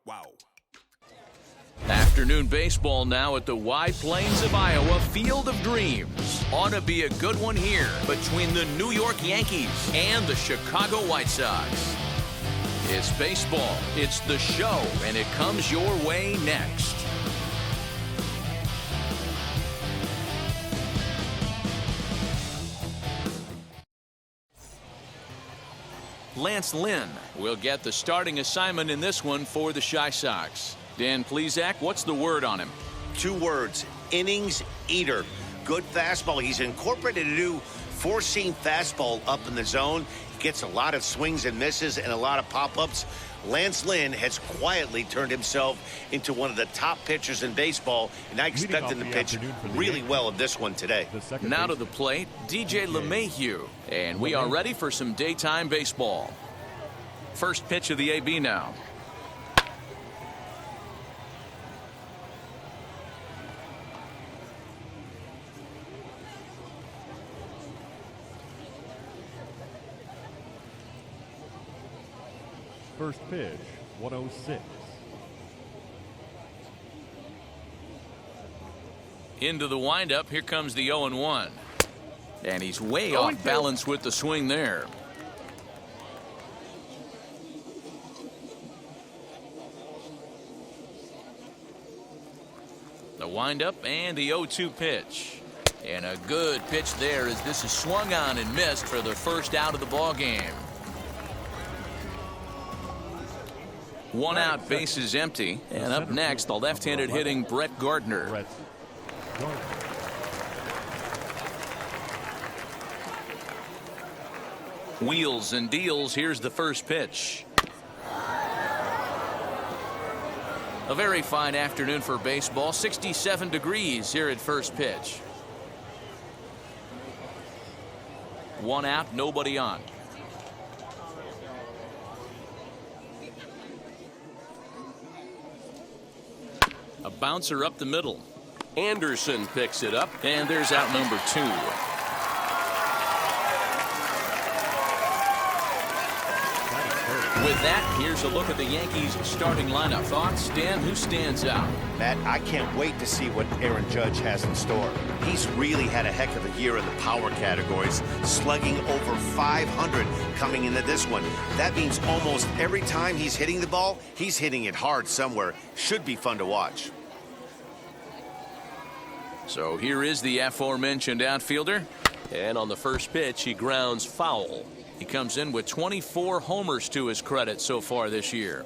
Wow. Afternoon baseball now at the Wide Plains of Iowa Field of Dreams. Ought to be a good one here between the New York Yankees and the Chicago White Sox. It's baseball, it's the show, and it comes your way next. Lance Lynn will get the starting assignment in this one for the Chi Sox. Dan Plesac, what's the word on him? 2 words, innings eater. Good fastball. He's incorporated a new four-seam fastball up in the zone. He gets a lot of swings and misses and a lot of pop-ups. Lance Lynn has quietly turned himself into one of the top pitchers in baseball, and I expect him to pitch really well in this one today. Now to the plate, DJ LeMahieu, and we are ready for some daytime baseball. First pitch of the AB now. First pitch, 106. Into the windup, here comes the 0-1. And he's way off balance with the swing there. The windup and the 0-2 pitch. And a good pitch there as this is swung on and missed for the first out of the ball game. One out, bases empty. And up next, the left-handed hitting Brett Gardner. Wheels and deals. Here's the first pitch. A very fine afternoon for baseball. 67 degrees here at first pitch. One out, nobody on. A bouncer up the middle. Anderson picks it up, and there's out number 2. With that, here's a look at the Yankees starting lineup. Thoughts, Dan? Who stands out? Matt, I can't wait to see what Aaron Judge has in store. He's really had a heck of a year in the power categories, slugging over 500 coming into this one. That means almost every time he's hitting the ball, he's hitting it hard somewhere. Should be fun to watch. So here is the aforementioned outfielder. And on the first pitch, he grounds foul. He comes in with 24 homers to his credit so far this year.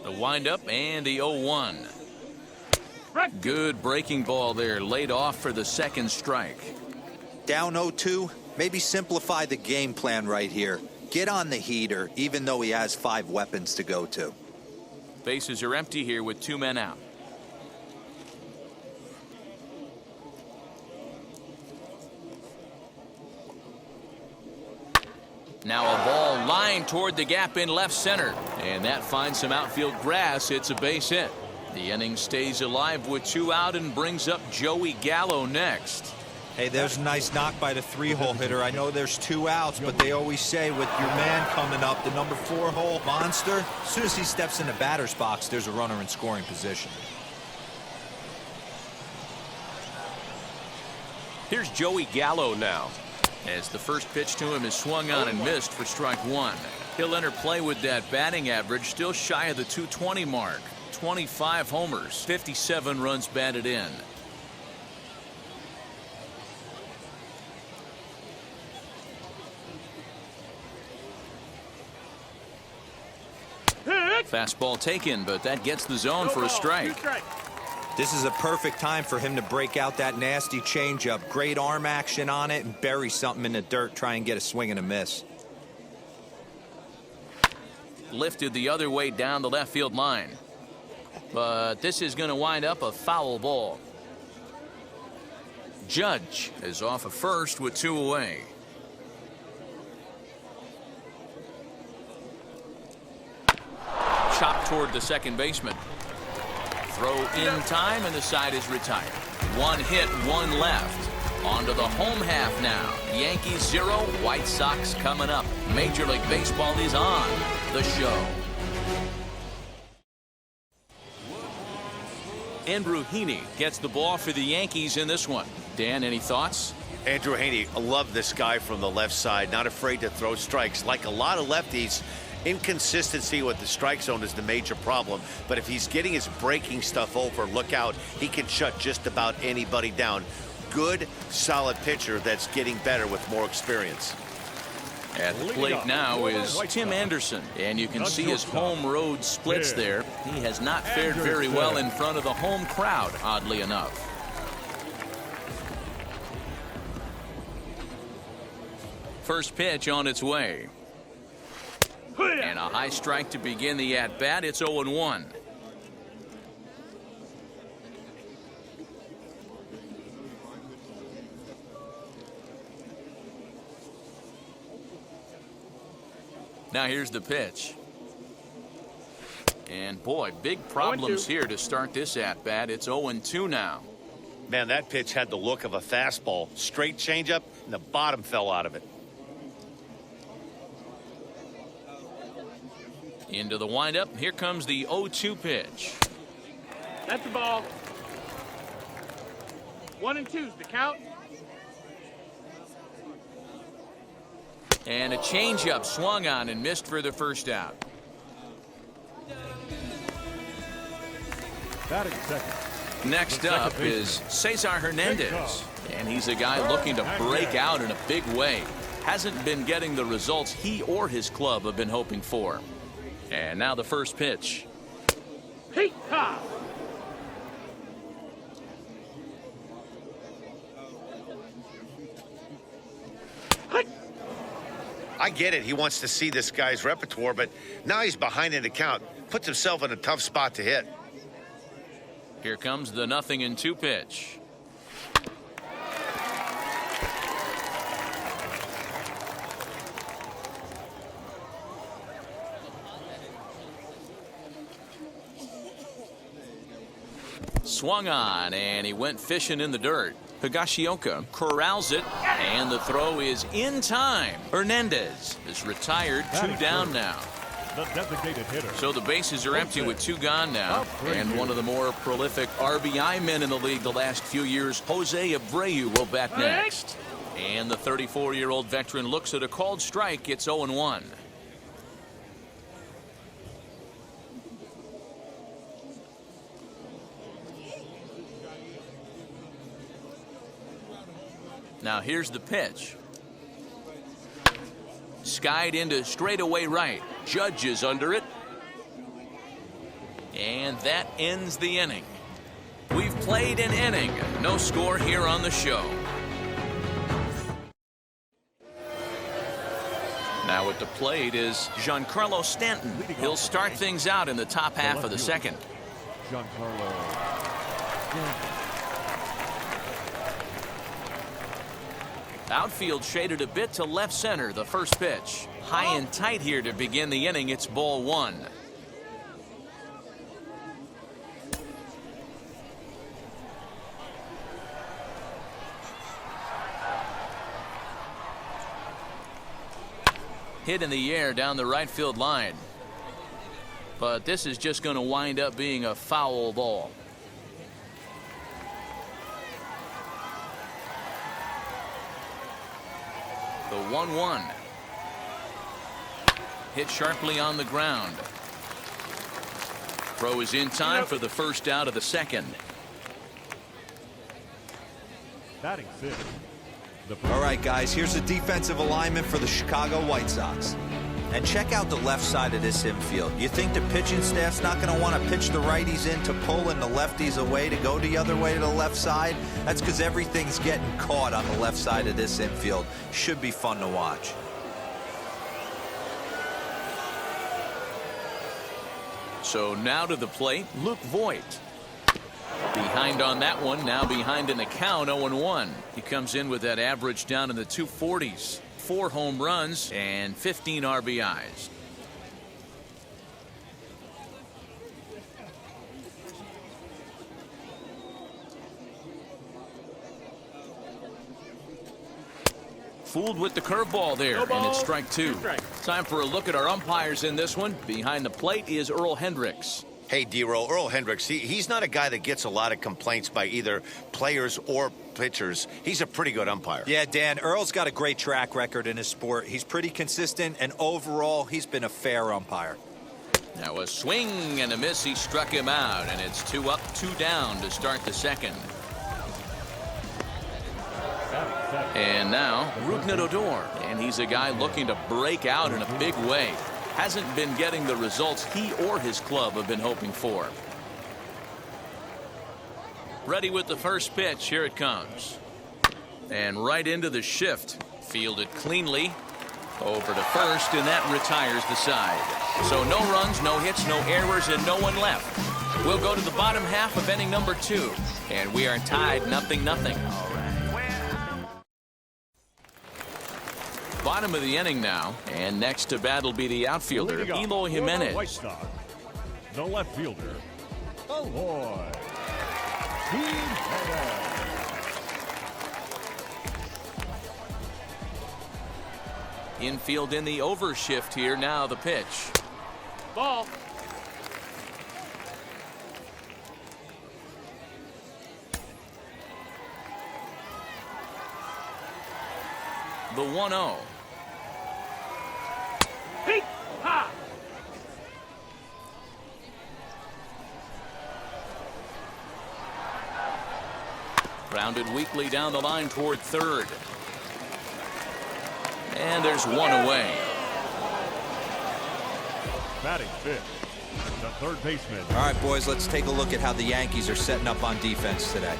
The windup and the 0-1. Good breaking ball there, laid off for the second strike. Down 0-2, maybe simplify the game plan right here. Get on the heater, even though he has 5 weapons to go to. Bases are empty here with 2 men out. Now a ball lined toward the gap in left center. And that finds some outfield grass. It's a base hit. The inning stays alive with 2 out and brings up Joey Gallo next. Hey, there's a nice knock by the 3-hole hitter. I know there's 2 outs, but they always say with your man coming up, the number 4-hole monster, as soon as he steps in the batter's box, there's a runner in scoring position. Here's Joey Gallo now. As the first pitch to him is swung on and missed for strike 1. He'll enter play with that batting average still shy of the 220 mark. 25 homers, 57 runs batted in. Fastball taken, but that gets the zone for a strike. This is a perfect time for him to break out that nasty changeup. Great arm action on it and bury something in the dirt. Try and get a swing and a miss. Lifted the other way down the left field line. But this is going to wind up a foul ball. Judge is off of first with 2 away. Chopped toward the second baseman. Throw in time, and the side is retired. One hit, one left. On to the home half now. Yankees 0, White Sox coming up. Major League Baseball is on the show. Andrew Heaney gets the ball for the Yankees in this one. Dan, any thoughts? Andrew Heaney, I love this guy from the left side. Not afraid to throw strikes. Like a lot of lefties, inconsistency with the strike zone is the major problem. But if he's getting his breaking stuff over, look out. He can shut just about anybody down. Good, solid pitcher that's getting better with more experience. At the plate now is Tim Anderson, and you can see his home road splits there. He has not fared very well in front of the home crowd, oddly enough. First pitch on its way. And a high strike to begin the at-bat. It's 0-1. Now here's the pitch. And boy, big problems here to start this at-bat. It's 0-2 now. Man, that pitch had the look of a fastball. Straight changeup, and the bottom fell out of it. Into the windup. Here comes the 0-2 pitch. That's the ball. 1-2's the count. And a changeup swung on and missed for the first out. Batting second. Next up is Cesar Hernandez. And he's a guy looking to break out in a big way. Hasn't been getting the results he or his club have been hoping for. And now the first pitch. Hey, ha! I get it. He wants to see this guy's repertoire, but now he's behind in the count. Puts himself in a tough spot to hit. Here comes the 0-2 pitch. Swung on, and he went fishing in the dirt. Higashioka corrals it, and the throw is in time. Hernandez is retired, 2 down now. The designated hitter. So the bases are empty with 2 gone now. And one of the more prolific RBI men in the league the last few years, Jose Abreu, will bat next. And the 34-year-old veteran looks at a called strike. It's 0-1. Now here's the pitch. Skied into straightaway right. Judge is under it. And that ends the inning. We've played an inning. No score here on the show. Now at the plate is Giancarlo Stanton. He'll start things out in the top half of the second. Giancarlo Stanton. Outfield shaded a bit to left center. The first pitch. High and tight here to begin the inning. It's ball 1. Hit in the air down the right field line. But this is just going to wind up being a foul ball. The 1-1. Hit sharply on the ground. Throw is in time for the first out of the second. Batting sixth. All right, guys, here's a defensive alignment for the Chicago White Sox. And check out the left side of this infield. You think the pitching staff's not going to want to pitch the righties in to pull and the lefties away to go the other way to the left side? That's because everything's getting caught on the left side of this infield. Should be fun to watch. So now to the plate, Luke Voit. Behind on that one, now behind in the count, 0-1. He comes in with that average down in the 240s. 4 home runs and 15 RBIs. Fooled with the curveball there, No ball, and it's strike 2. 2 strikes. Time for a look at our umpires in this one. Behind the plate is Earl Hendricks. Hey, D-Roll, Earl Hendricks, he's not a guy that gets a lot of complaints by either players or pitchers. He's a pretty good umpire. Yeah, Dan, Earl's got a great track record in his sport. He's pretty consistent, and overall, he's been a fair umpire. Now a swing and a miss. He struck him out, and it's 2 up, 2 down to start the second. And now, Rougned Odor, and he's a guy looking to break out in a big way. Hasn't been getting the results he or his club have been hoping for. Ready with the first pitch. Here it comes. And right into the shift. Fielded cleanly. Over to first, and that retires the side. So no runs, no hits, no errors, and no one left. We'll go to the bottom half of inning number 2. And we are tied 0-0. Bottom of the inning now, and next to bat will be the outfielder, Eloy Jimenez. White Sox. The left fielder, Eloy Jimenez. Infield in the overshift here. Now the pitch. Ball. The 1-0. Hey, ha! Grounded weakly down the line toward third. And there's one away. Batting fifth, the third baseman. All right, boys, let's take a look at how the Yankees are setting up on defense today.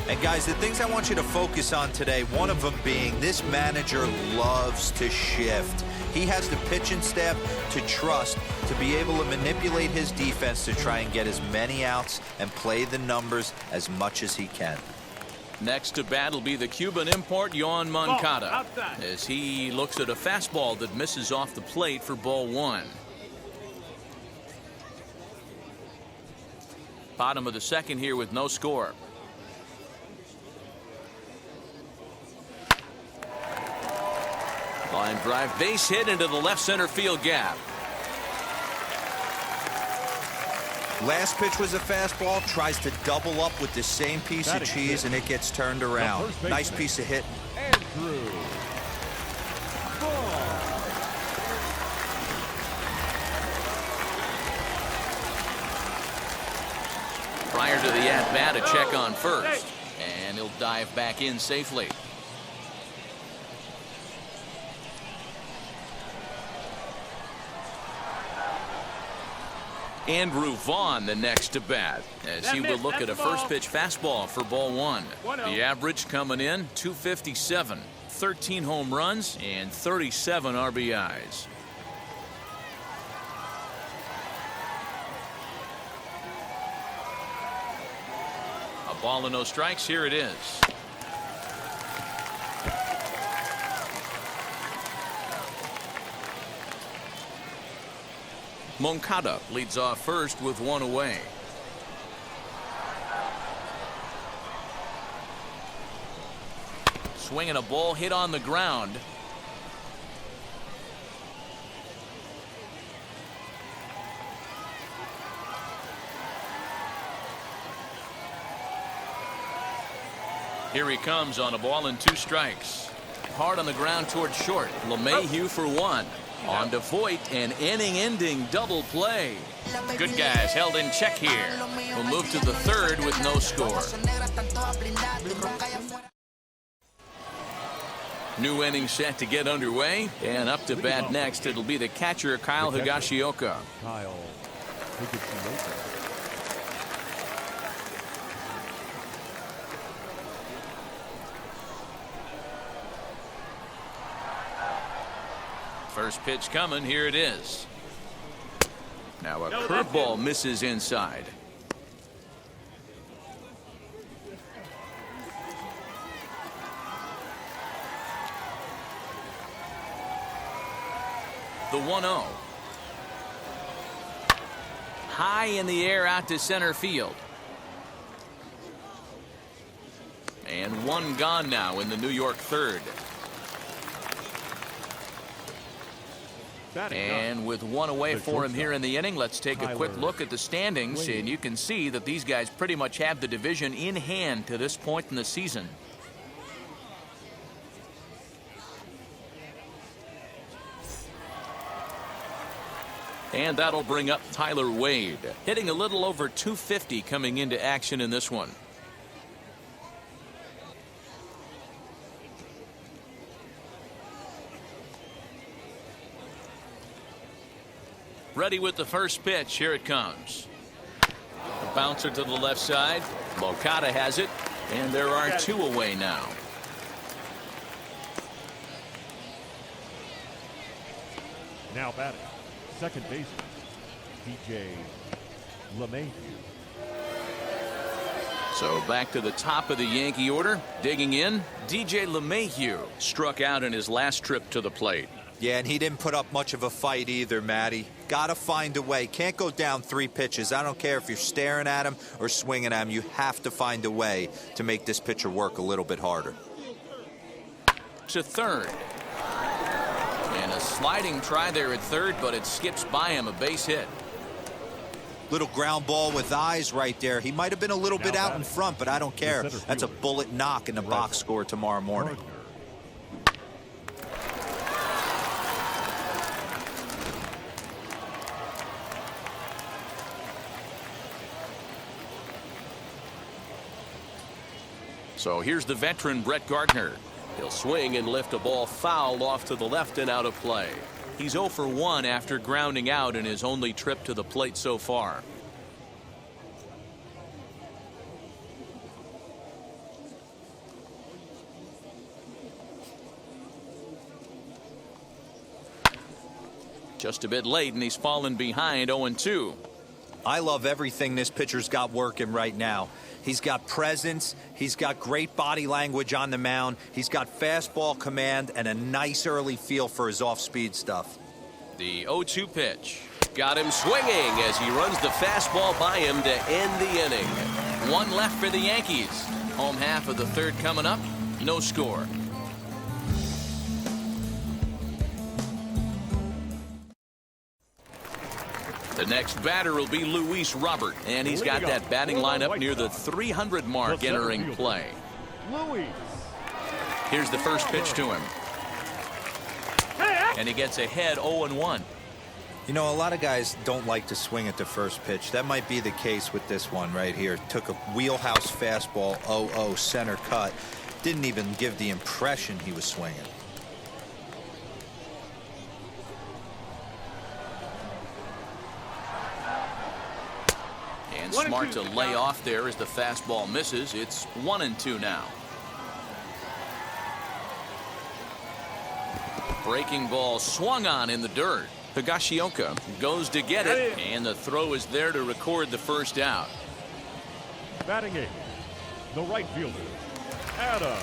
And, guys, the things I want you to focus on today, one of them being this manager loves to shift. He has the pitching staff to trust to be able to manipulate his defense to try and get as many outs and play the numbers as much as he can. Next to bat will be the Cuban import, Yoan Moncada, outside. as he looks at a fastball that misses off the plate for ball 1. Bottom of the second here with no score. Line drive, base hit into the left center field gap. Last pitch was a fastball, tries to double up with the same piece of cheese, and it gets turned around. Nice piece of hitting. Andrew. Prior to the at-bat, a check on first. And he'll dive back in safely. Andrew Vaughn the next to bat, as he will look at a first pitch fastball for ball 1. The average coming in 257, 13 home runs and 37 RBIs. A ball and no strikes. Here it is. Moncada leads off first with one away. Swinging a ball hit on the ground. Here he comes on a ball and 2 strikes. Hard on the ground toward short. LeMahieu for 1. On to Voit, an inning-ending double play. Good guys held in check here. We'll move to the third with no score. New inning set to get underway, and up to bat next, it'll be the catcher, Kyle Higashioka. Kyle Higashioka. First pitch coming. Here it is. Now a curveball misses inside. The 1-0. High in the air out to center field. And one gone now in the New York third. And with one away for him here in the inning, let's take a quick look at the standings, and you can see that these guys pretty much have the division in hand to this point in the season. And that'll bring up Tyler Wade, hitting a little over 250 coming into action in this one. Ready with the first pitch. Here it comes. The bouncer to the left side. Moncada has it, and there are two away now. Now batting, second baseman, DJ LeMahieu. So back to the top of the Yankee order. Digging in, DJ LeMahieu struck out in his last trip to the plate. Yeah, and he didn't put up much of a fight either, Matty. Got to find a way. Can't go down 3 pitches. I don't care if you're staring at him or swinging at him. You have to find a way to make this pitcher work a little bit harder. To third. And a sliding try there at third, but it skips by him, a base hit. Little ground ball with eyes right there. He might have been a little bit out in front, but I don't care. That's a bullet knock in the box score tomorrow morning. So here's the veteran Brett Gardner. He'll swing and lift a ball foul off to the left and out of play. He's 0 for 1 after grounding out in his only trip to the plate so far. Just a bit late, and he's fallen behind 0-2. I love everything this pitcher's got working right now. He's got presence. He's got great body language on the mound. He's got fastball command and a nice early feel for his off-speed stuff. The 0-2 pitch. Got him swinging as he runs the fastball by him to end the inning. One left for the Yankees. Home half of the third coming up. No score. The next batter will be Luis Robert, and he's got that batting lineup near the 300 mark entering play. Here's the first pitch to him. And he gets ahead 0-1. You know, a lot of guys don't like to swing at the first pitch. That might be the case with this one right here. Took a wheelhouse fastball, 0-0 center cut. Didn't even give the impression he was swinging. And smart to lay off there as the fastball misses. It's 1-2 now. Breaking ball swung on in the dirt. Higashioka goes to get it, and the throw is there to record the first out. Batting 8, the right fielder, Adam.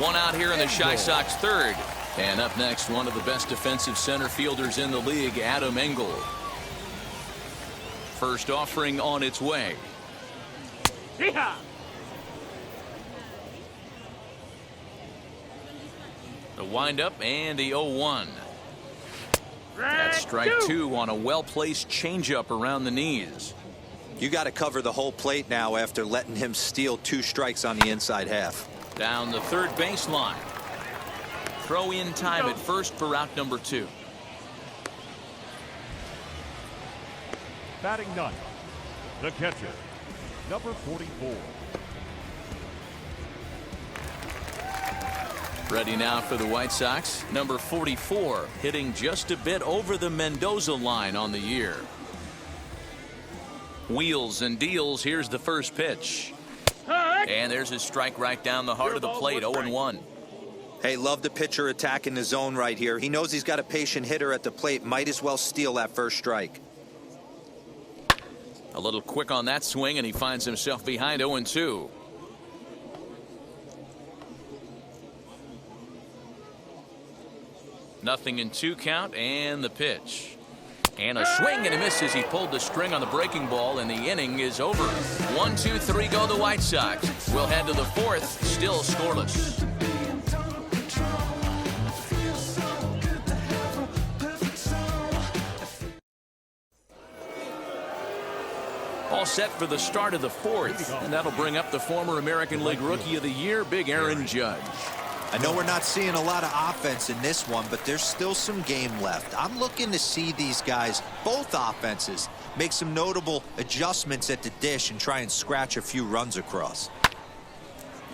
One out here in the Chi Sox third. And up next, one of the best defensive center fielders in the league, Adam Engel. First offering on its way. Yeehaw! The windup and the 0-1. That's strike 2 on a well-placed changeup around the knees. You got to cover the whole plate now after letting him steal 2 strikes on the inside half. Down the third baseline. Throw in time at first for out number 2. Batting 9, the catcher, number 44. Ready now for the White Sox. Number 44, hitting just a bit over the Mendoza line on the year. Wheels and deals. Here's the first pitch. And there's his strike right down the heart of the plate, 0-1. Hey, love the pitcher attacking the zone right here. He knows he's got a patient hitter at the plate. Might as well steal that first strike. A little quick on that swing, and he finds himself behind 0-2. Nothing in 2 count, and the pitch. And a swing and a miss as he pulled the string on the breaking ball, and the inning is over. 1, 2, 3 go the White Sox. We'll head to the 4th, still scoreless. All set for the start of the fourth, and that'll bring up the former American League Rookie of the Year, Big Aaron Judge. I know we're not seeing a lot of offense in this one, but there's still some game left. I'm looking to see these guys, both offenses, make some notable adjustments at the dish and try and scratch a few runs across.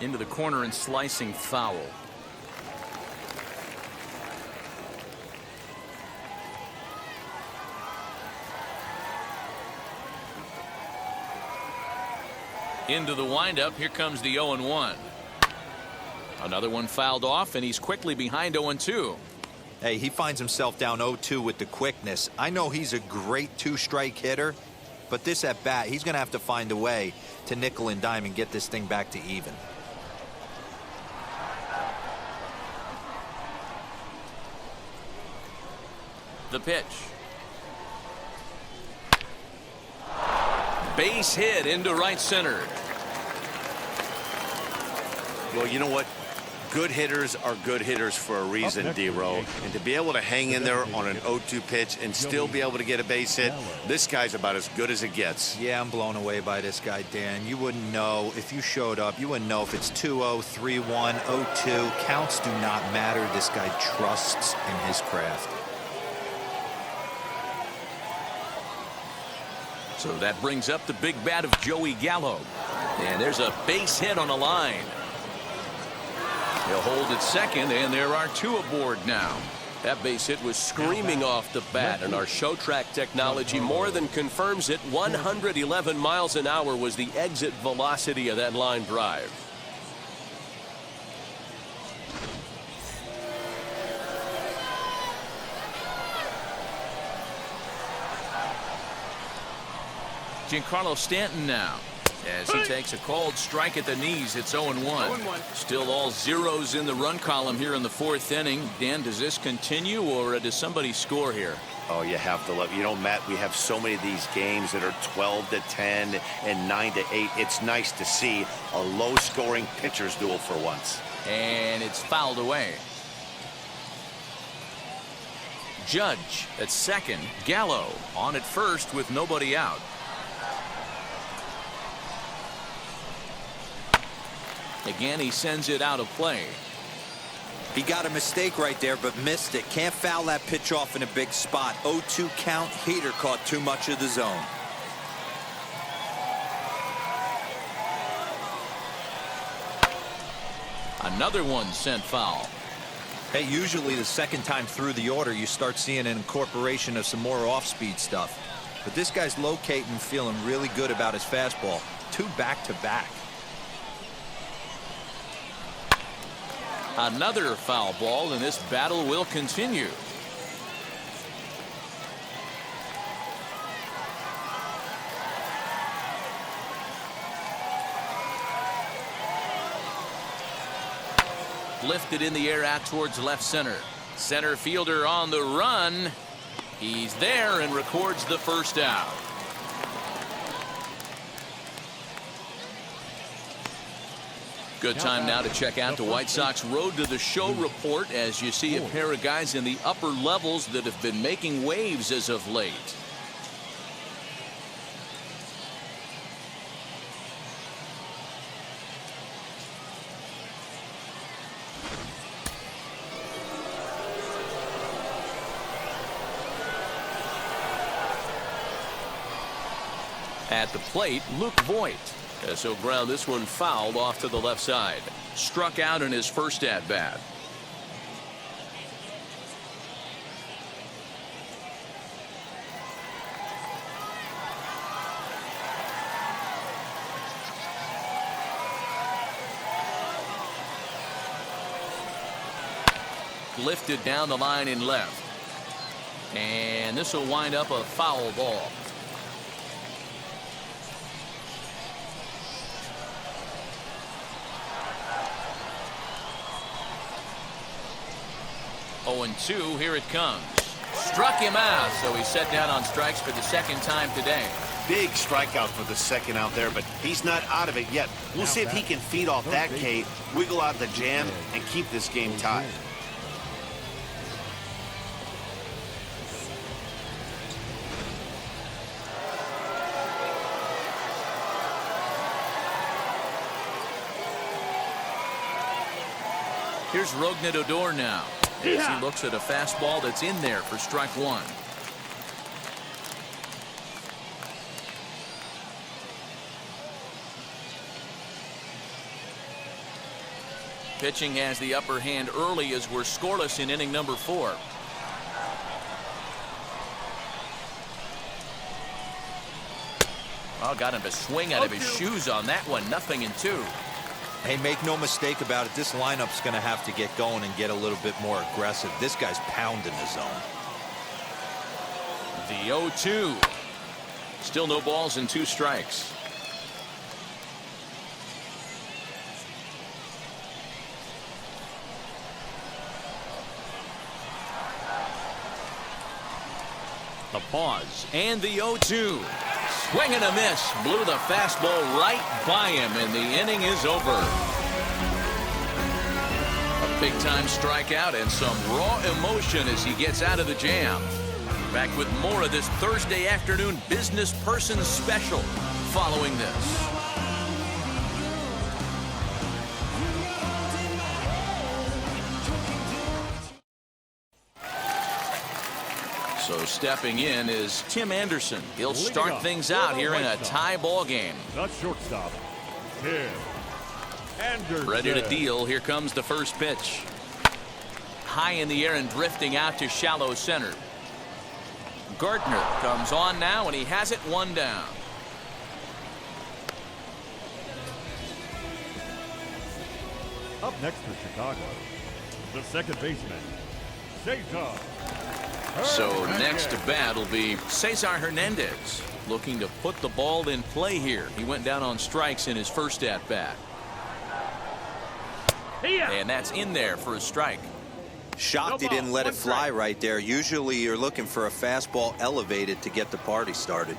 Into the corner and slicing foul. Into the windup. Here comes the 0-1. Another one fouled off, and he's quickly behind 0-2. Hey, he finds himself down 0-2 with the quickness. I know he's a great two-strike hitter, but this at bat, he's going to have to find a way to nickel and dime and get this thing back to even. The pitch. Base hit into right center. Well, you know what? Good hitters are good hitters for a reason, D-Row. And to be able to hang in there on an 0-2 pitch and still be able to get a base hit, this guy's about as good as it gets. Yeah, I'm blown away by this guy, Dan. You wouldn't know if you showed up. You wouldn't know if it's 2-0, 3-1, 0-2. Counts do not matter. This guy trusts in his craft. So that brings up the big bat of Joey Gallo. And there's a base hit on the line. He'll hold at second, and there are two aboard now. That base hit was screaming off the bat, and our show track technology more than confirms it. 111 miles an hour was the exit velocity of that line drive. Giancarlo Stanton now, as he takes a cold strike at the knees. It's 0-1. Still all zeros in the run column here in the fourth inning. Dan, does this continue, or does somebody score here? Oh, you have to love. You know, Matt, we have so many of these games that are 12-10 and 9-8. It's nice to see a low-scoring pitcher's duel for once. And it's fouled away. Judge at second. Gallo on at first with nobody out. Again, he sends it out of play. He got a mistake right there, but missed it. Can't foul that pitch off in a big spot. 0-2 count. Heater caught too much of the zone. Another one sent foul. Hey, usually the second time through the order, you start seeing an incorporation of some more off-speed stuff. But this guy's locating, feeling really good about his fastball. Two back-to-back. Another foul ball, and this battle will continue. Lifted in the air out towards left center. Center fielder on the run. He's there and records the first out. Good time now to check out the White Sox Road to the Show report, as you see a pair of guys in the upper levels that have been making waves as of late. At the plate, Luke Voigt. As he'll ground this one fouled off to the left side. Struck out in his first at bat. Lifted down the line in left. And this will wind up a foul ball. And 2, here it comes. Struck him out, so he's set down on strikes for the second time today. Big strikeout for the second out there, but he's not out of it yet. We'll see if he can feed off that K, wiggle out the jam, and keep this game tied. Here's Rognadodor now. As he looks at a fastball that's in there for strike one. Pitching has the upper hand early as we're scoreless in inning number 4. Oh, got him to swing out of his shoes on that one. 0-2. Hey, make no mistake about it. This lineup's going to have to get going and get a little bit more aggressive. This guy's pounding the zone. The 0-2. Still no balls and 2 strikes. The pause and the 0-2. Swing and a miss. Blew the fastball right by him, and the inning is over. A big-time strikeout and some raw emotion as he gets out of the jam. Back with more of this Thursday afternoon business person special following this. So stepping in is Tim Anderson. He'll start things out here in a tie ball game. The shortstop, Tim Anderson. Ready to deal. Here comes the first pitch. High in the air and drifting out to shallow center. Gardner comes on now, and he has it 1 down. Up next for Chicago, the second baseman, Cesar. So next to bat will be Cesar Hernandez, looking to put the ball in play here. He went down on strikes in his first at bat. And that's in there for a strike. Shocked he didn't let it fly right there. Usually you're looking for a fastball elevated to get the party started.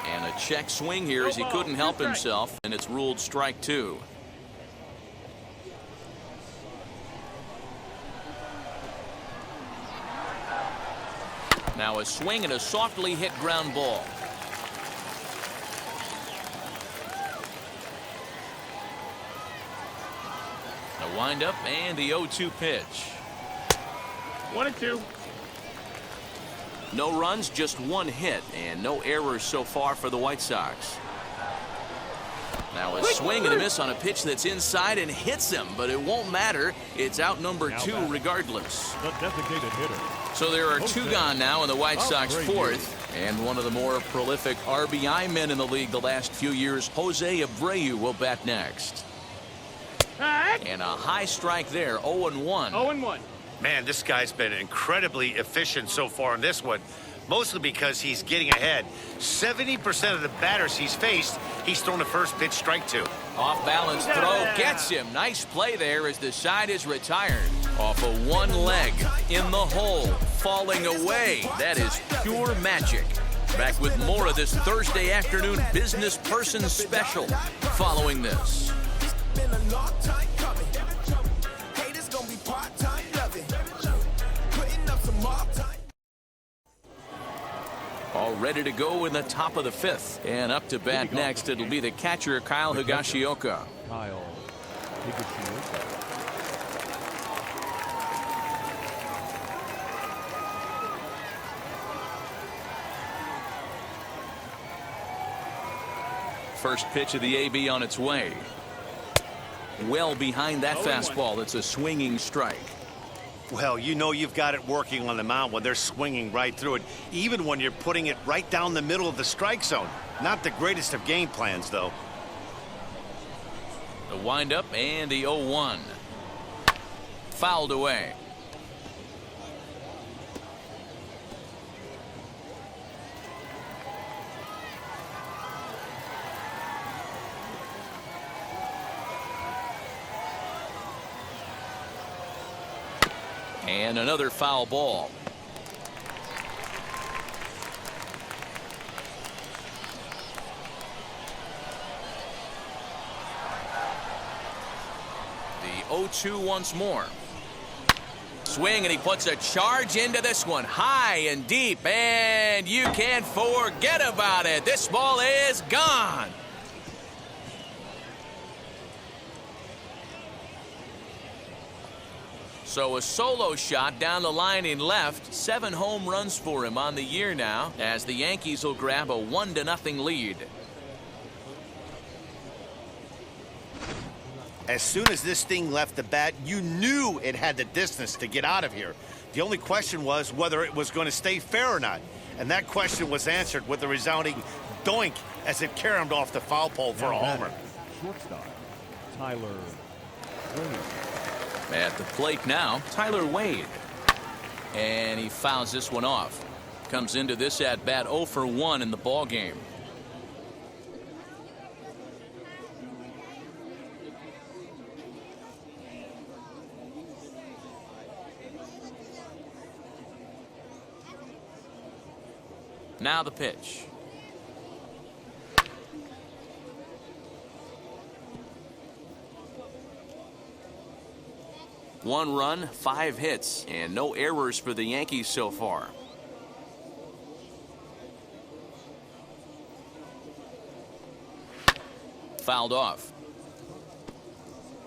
And a check swing here as he couldn't help himself, and it's ruled strike 2. Now a swing and a softly hit ground ball. A windup and the 0-2 pitch. 1-2. No runs, just 1 hit, and no errors so far for the White Sox. Now a swing and a miss on a pitch that's inside and hits him, but it won't matter. It's out number 2 regardless. The designated hitter. So there are 2 gone now in the White Sox 4th, and one of the more prolific RBI men in the league the last few years, Jose Abreu, will bat next. And a high strike there, 0-1. 0-1. Man, this guy's been incredibly efficient so far in this one, mostly because he's getting ahead. 70% of the batters he's faced, he's thrown the first pitch strike to. Off balance throw gets him. Nice play there as the side is retired. Off of one leg in the hole, falling away. That is pure magic. Back with more of this Thursday afternoon business person special following this. All ready to go in the top of the 5th. And up to bat next, it'll be the catcher, Kyle Higashioka. Kyle Higashioka. First pitch of the AB on its way. Well behind that fastball. It's a swinging strike. Well, you know you've got it working on the mound when they're swinging right through it, even when you're putting it right down the middle of the strike zone. Not the greatest of game plans, though. The windup and the 0-1. Fouled away. And another foul ball. The 0-2 once more. Swing, and he puts a charge into this one. High and deep, and you can't forget about it. This ball is gone. So a solo shot down the line in left. 7 home runs for him on the year now, as the Yankees will grab a 1-0 lead. As soon as this thing left the bat, you knew it had the distance to get out of here. The only question was whether it was going to stay fair or not. And that question was answered with a resounding doink as it caromed off the foul pole for a homer. Shortstop, Tyler Wade. At the plate now, Tyler Wade. And he fouls this one off. Comes into this at bat 0 for 1 in the ball game. Now the pitch. One run, 5 hits, and no errors for the Yankees so far. Fouled off.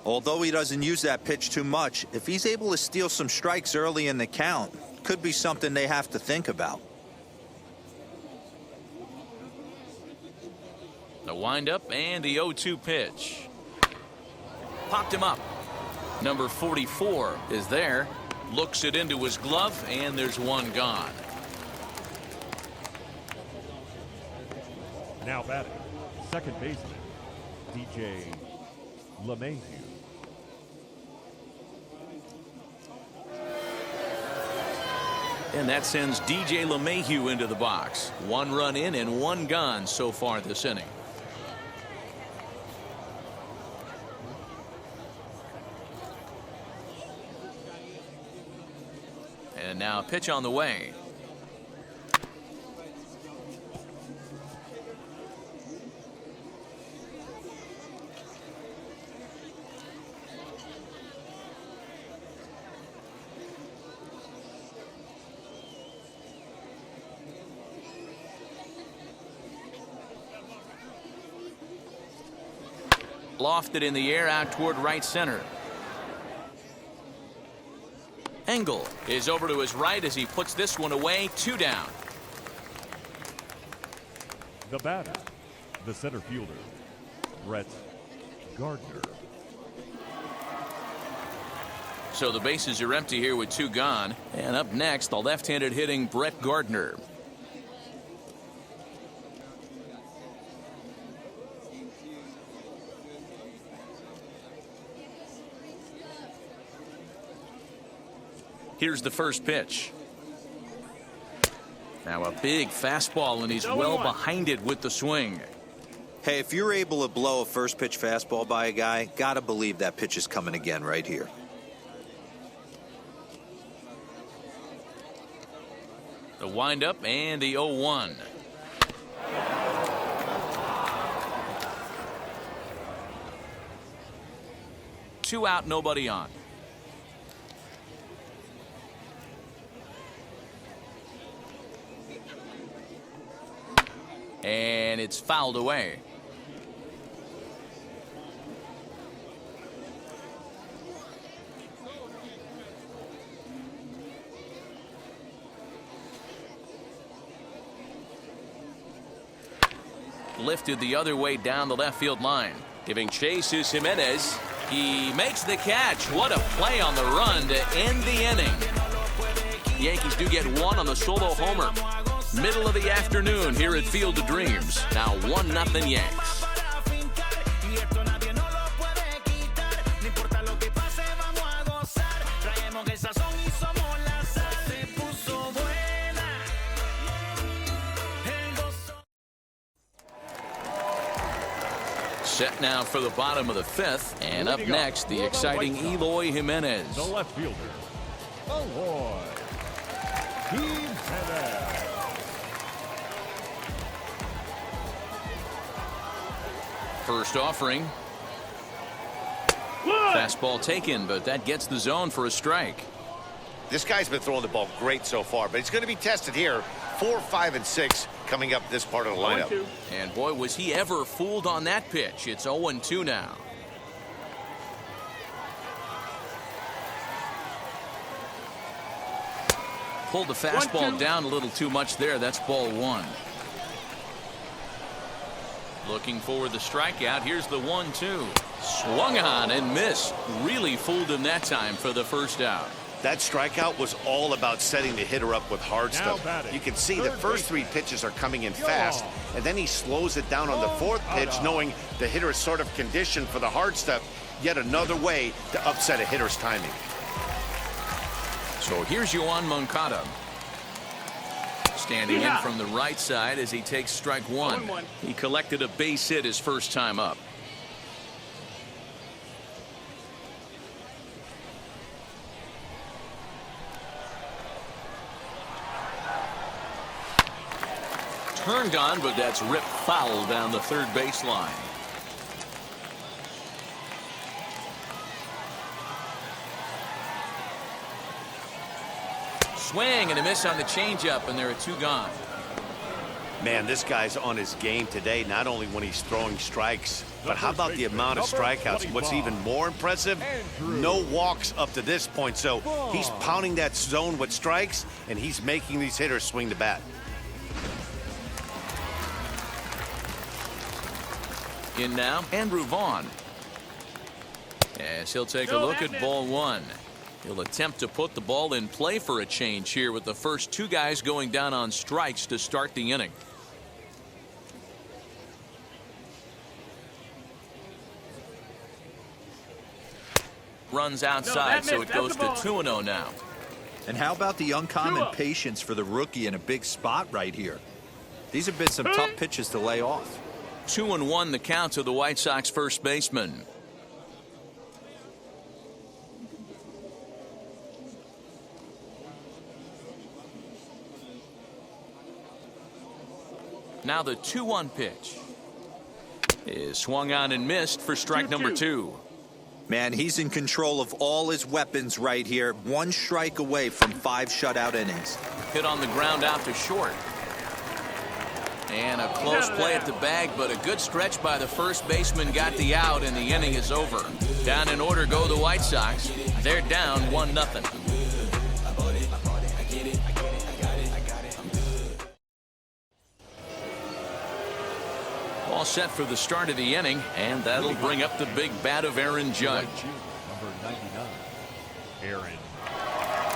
Although he doesn't use that pitch too much, if he's able to steal some strikes early in the count, could be something they have to think about. The windup and the 0-2 pitch. Popped him up. Number 44 is there. Looks it into his glove, and there's one gone. Now batting, second baseman, DJ LeMahieu. And that sends DJ LeMahieu into the box. 1 run in and 1 gone so far this inning. And now a pitch on the way. Lofted in the air out toward right center. Engel is over to his right as he puts this one away. 2 down. The batter, the center fielder, Brett Gardner. So the bases are empty here with 2 gone. And up next, the left-handed hitting Brett Gardner. Here's the first pitch. Now a big fastball, and he's well behind it with the swing. Hey, if you're able to blow a first pitch fastball by a guy, gotta believe that pitch is coming again right here. The windup and the 0-1. Two out, nobody on. And it's fouled away. Lifted the other way down the left field line. Giving chase is Jimenez. He makes the catch. What a play on the run to end the inning. The Yankees do get 1 on the solo homer. Middle of the afternoon here at Field of Dreams. Now 1-0 Yanks. Set now for the bottom of the 5th. And up next, the exciting Eloy Jimenez. The left fielder, Eloy Jimenez. First offering. Fastball taken, but that gets the zone for a strike. This guy's been throwing the ball great so far, but he's going to be tested here. 4, 5, and 6 coming up this part of the lineup. And boy, was he ever fooled on that pitch. It's 0-2 now. pulled the fastball down a little too much there. That's ball one. Looking for the strikeout. Here's the 1-2. Swung on and missed. Really fooled him that time for the first out. That strikeout was all about setting the hitter up with hard stuff. batting, You can see the first three pitches are coming in fast, and then he slows it down on the fourth pitch, knowing the hitter is sort of conditioned for the hard stuff. Yet another way to upset a hitter's timing. So here's Yoan Moncada. Standing in from the right side as he takes strike one. He collected a base hit his first time up. Turned on, but that's ripped foul down the third baseline. Swing and a miss on the changeup, and there are two gone. Man, this guy's on his game today, not only when he's throwing strikes, but how about the amount of strikeouts? What's even more impressive, no walks up to this point. So he's pounding that zone with strikes, and he's making these hitters swing the bat. In now, Andrew Vaughn. As he'll take a look at ball one. He'll attempt to put the ball in play for a change here with the first two guys going down on strikes to start the inning. Runs outside, so it goes to 2-0 now. And how about the uncommon patience for the rookie in a big spot right here? These have been some tough pitches to lay off. 2-1 the count to the White Sox first baseman. Now the 2-1 pitch is swung on and missed for strike number 2. Man, he's in control of all his weapons right here. One strike away from 5 shutout innings. Hit on the ground out to short. And a close play at the bag, but a good stretch by the first baseman got the out, and the inning is over. Down in order go the White Sox. They're down 1-0. All set for the start of the inning, and that'll bring up the big bat of Aaron Judge. Number 99, Aaron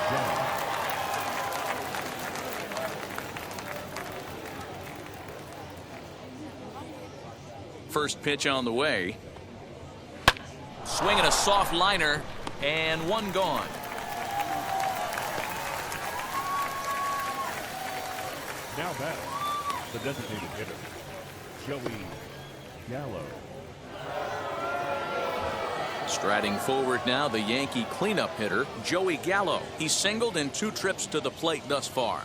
Judge. First pitch on the way. Swinging a soft liner, and one gone. Now batting, the designated hitter, Joey Gallo. Striding forward now, the Yankee cleanup hitter, Joey Gallo. He's singled in 2 trips to the plate thus far.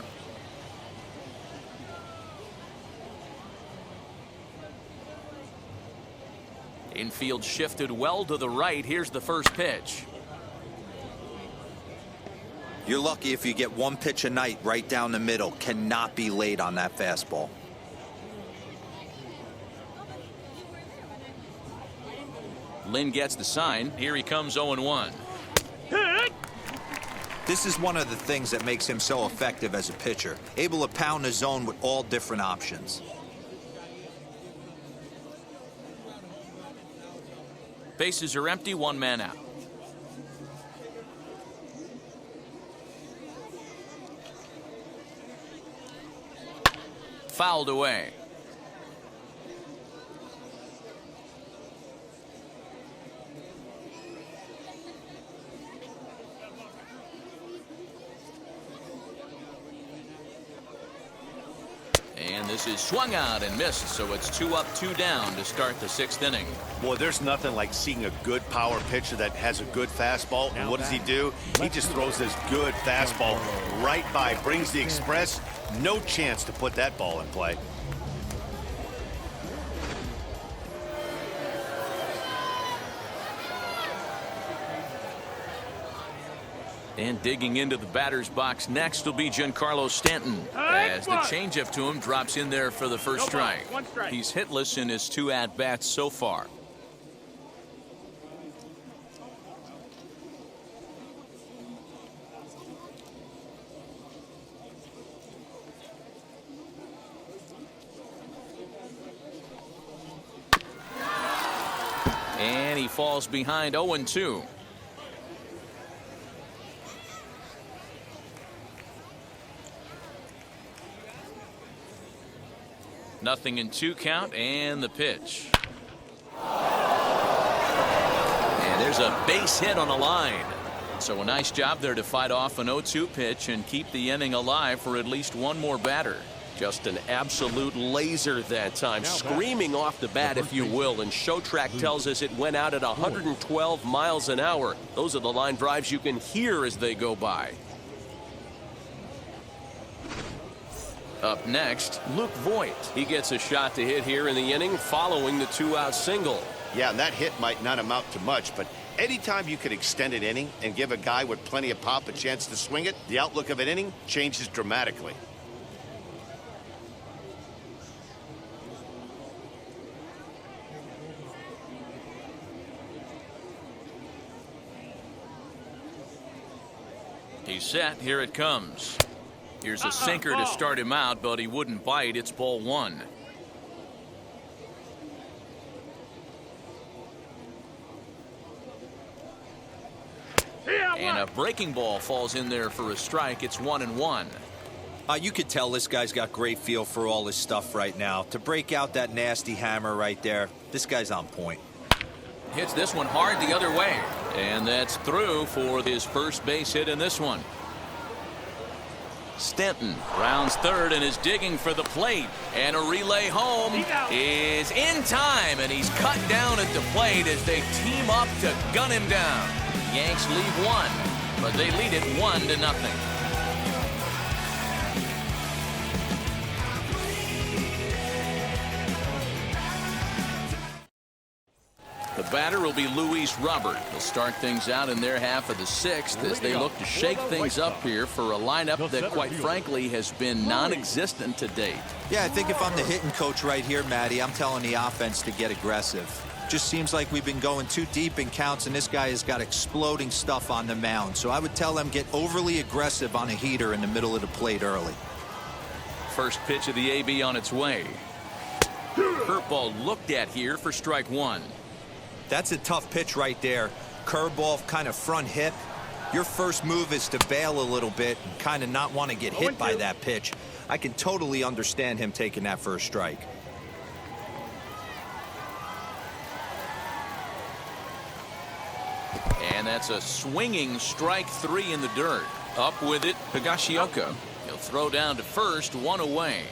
Infield shifted well to the right. Here's the first pitch. You're lucky if you get one pitch a night right down the middle. Cannot be late on that fastball. Lynn gets the sign. Here he comes 0-1. This is one of the things that makes him so effective as a pitcher. Able to pound the zone with all different options. Bases are empty, 1 man out. Fouled away. And this is swung out and missed, so it's 2 up, 2 down to start the 6th inning. Boy, there's nothing like seeing a good power pitcher that has a good fastball. And what does he do? He just throws this good fastball right by, brings the express. No chance to put that ball in play. And digging into the batter's box next will be Giancarlo Stanton. As the changeup to him drops in there for the first strike. He's hitless in his 2 at-bats so far. And he falls behind 0-2. Nothing in 2 count, and the pitch. And there's a base hit on the line. So a nice job there to fight off an 0-2 pitch and keep the inning alive for at least one more batter. Just an absolute laser that time, screaming off the bat, if you will, and ShowTrack tells us it went out at 112 miles an hour. Those are the line drives you can hear as they go by. Up next, Luke Voigt. He gets a shot to hit here in the inning following the 2-out single. Yeah, and that hit might not amount to much, but anytime you can extend an inning and give a guy with plenty of pop a chance to swing it, the outlook of an inning changes dramatically. He's set. Here it comes. Here's a sinker to start him out, but he wouldn't bite. It's ball 1. And a breaking ball falls in there for a strike. It's 1-1. You could tell this guy's got great feel for all his stuff right now. To break out that nasty hammer right there, this guy's on point. Hits this one hard the other way. And that's through for his first base hit in this one. Stanton rounds third and is digging for the plate. And a relay home is in time. And he's cut down at the plate as they team up to gun him down. Yanks lead 1, but they lead it 1-0. The batter will be Luis Robert. They'll start things out in their half of the 6th as they look to shake things up here for a lineup that, quite frankly, has been non-existent to date. Yeah, I think if I'm the hitting coach right here, Matty, I'm telling the offense to get aggressive. Just seems like we've been going too deep in counts, and this guy has got exploding stuff on the mound. So I would tell them get overly aggressive on a heater in the middle of the plate early. First pitch of the AB on its way. Curveball looked at here for strike 1. That's a tough pitch right there. Curveball, kind of front hip. Your first move is to bail a little bit and kind of not want to get hit by that pitch. I can totally understand him taking that for a strike. And that's a swinging strike 3 in the dirt. Up with it, Higashioka. He'll throw down to first, 1 away.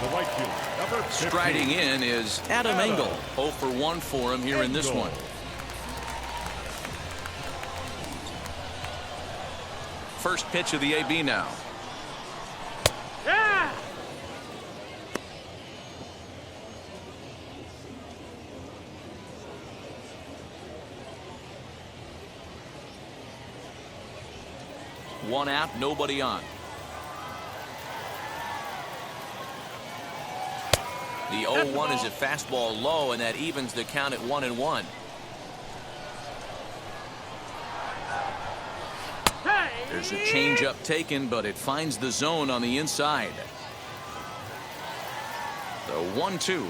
The right fielder, number 15. Striding in is Adam Engel. 0 for 1 for him here in this one. First pitch of the AB now. Yeah! One out, nobody on. The 0-1 is a fastball low, and that evens the count at 1-1. There's a changeup taken, but it finds the zone on the inside. The 1-2.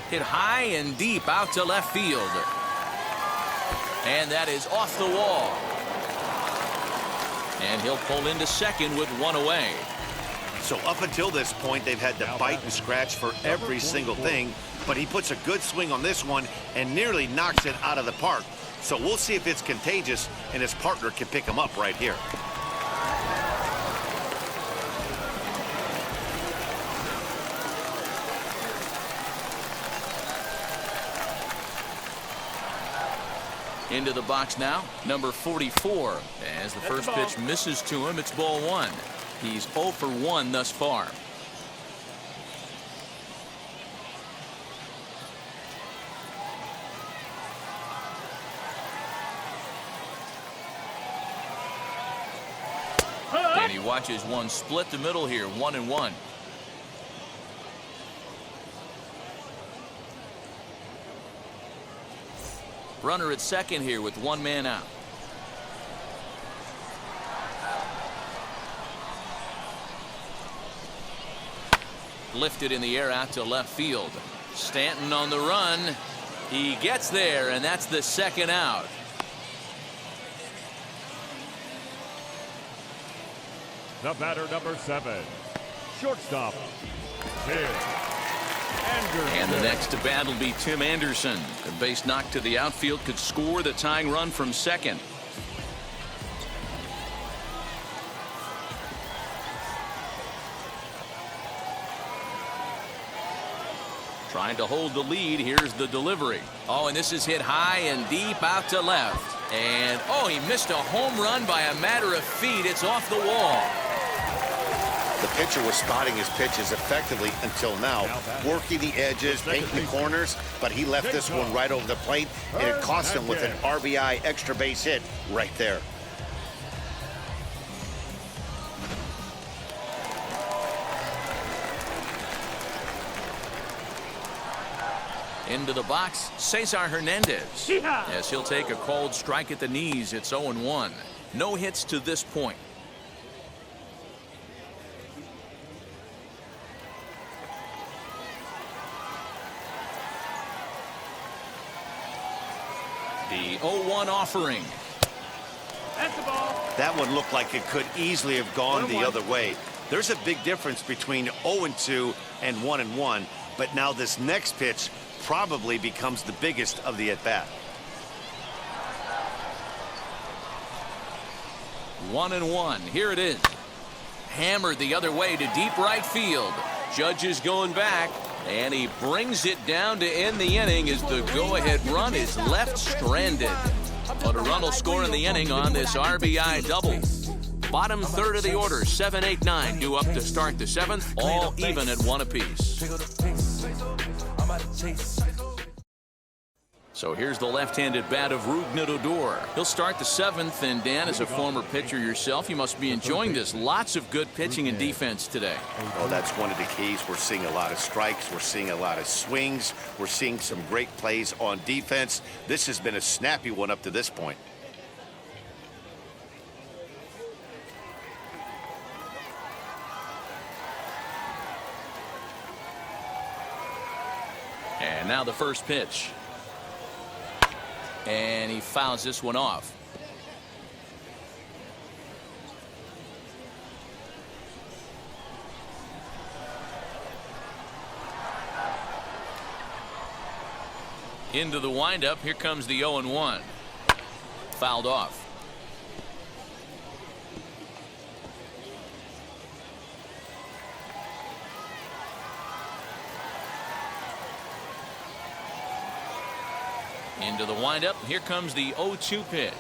Hit high and deep out to left field. And that is off the wall. And he'll pull into second with 1 away. So up until this point, they've had to bite and scratch for every single thing, but he puts a good swing on this one and nearly knocks it out of the park. So we'll see if it's contagious and his partner can pick him up right here. Into the box now, number 44. As the first pitch misses to him, it's ball 1. He's 0 for 1 thus far. And he watches one split the middle here, 1-1. Runner at second here with 1 man out. Lifted in the air out to left field. Stanton on the run. He gets there, and that's the second out. The batter, number 7, shortstop, Tim Anderson. And the next to bat will be Tim Anderson. A base knock to the outfield could score the tying run from second. Trying to hold the lead. Here's the delivery. Oh, and this is hit high and deep out to left. And, oh, he missed a home run by a matter of feet. It's off the wall. The pitcher was spotting his pitches effectively until now, working the edges, painting the corners, but he left this one right over the plate, and it cost him with an RBI extra base hit right there. Into the box, Cesar Hernandez. As he'll take a called strike at the knees, it's 0-1. No hits to this point. The 0-1 offering. That's the ball. That one looked like it could easily have gone the other way. There's a big difference between 0-2 and 1-1, but now this next pitch probably becomes the biggest of the at-bat. 1-1. Here it is. Hammered the other way to deep right field. Judge is going back, and he brings it down to end the inning as the go-ahead run is left stranded. But a run will score in the inning on this RBI double. Bottom third of the order, 7, 8, 9 due up to start the 7th, all even at 1 apiece. So here's the left-handed bat of Rougned Odor. He'll start the 7th, and Dan, as a former pitcher yourself, you must be enjoying this. Lots of good pitching and defense today. Oh, that's one of the keys. We're seeing a lot of strikes. We're seeing a lot of swings. We're seeing some great plays on defense. This has been a snappy one up to this point. And now the first pitch. And he fouls this one off. Into the windup. Here comes the 0-1. Fouled off. Into the windup. Here comes the 0-2 pitch.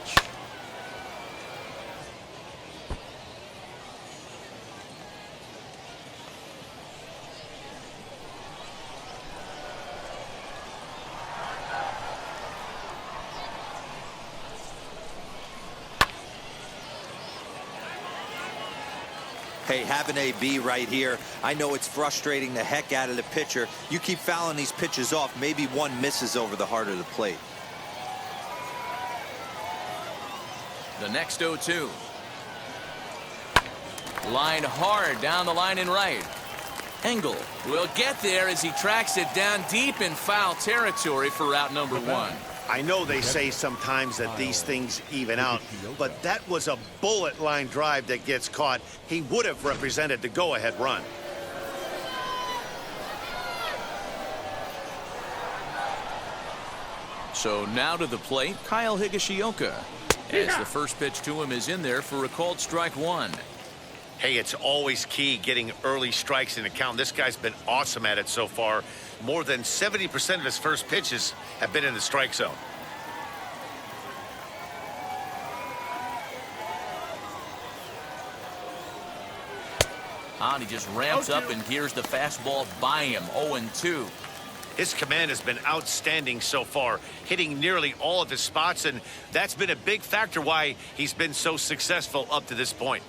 Hey, have an AB right here. I know it's frustrating the heck out of the pitcher. You keep fouling these pitches off, maybe one misses over the heart of the plate. The next 0-2. Line hard down the line and right. Engel will get there as he tracks it down deep in foul territory for route number 1. I know they say sometimes that these things even out, but that was a bullet line drive that gets caught. He would have represented the go-ahead run. So now to the plate, Kyle Higashioka. As the first pitch to him is in there for a called strike 1. Hey, it's always key getting early strikes in the count. This guy's been awesome at it so far. More than 70% of his first pitches have been in the strike zone. And he just ramps up and here's the fastball by him. 0-2. His command has been outstanding so far, hitting nearly all of his spots, and that's been a big factor why he's been so successful up to this point.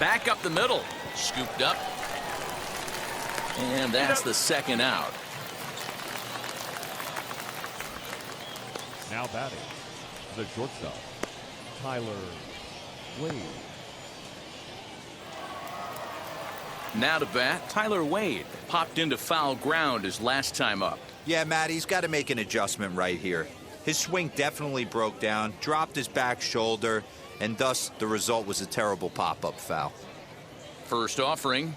Back up the middle. Scooped up. And that's the second out. Now batting, the shortstop, Tyler Wade. Now to bat, Tyler Wade popped into foul ground his last time up. Yeah, Matt, he's got to make an adjustment right here. His swing definitely broke down, dropped his back shoulder, and thus the result was a terrible pop-up foul. First offering.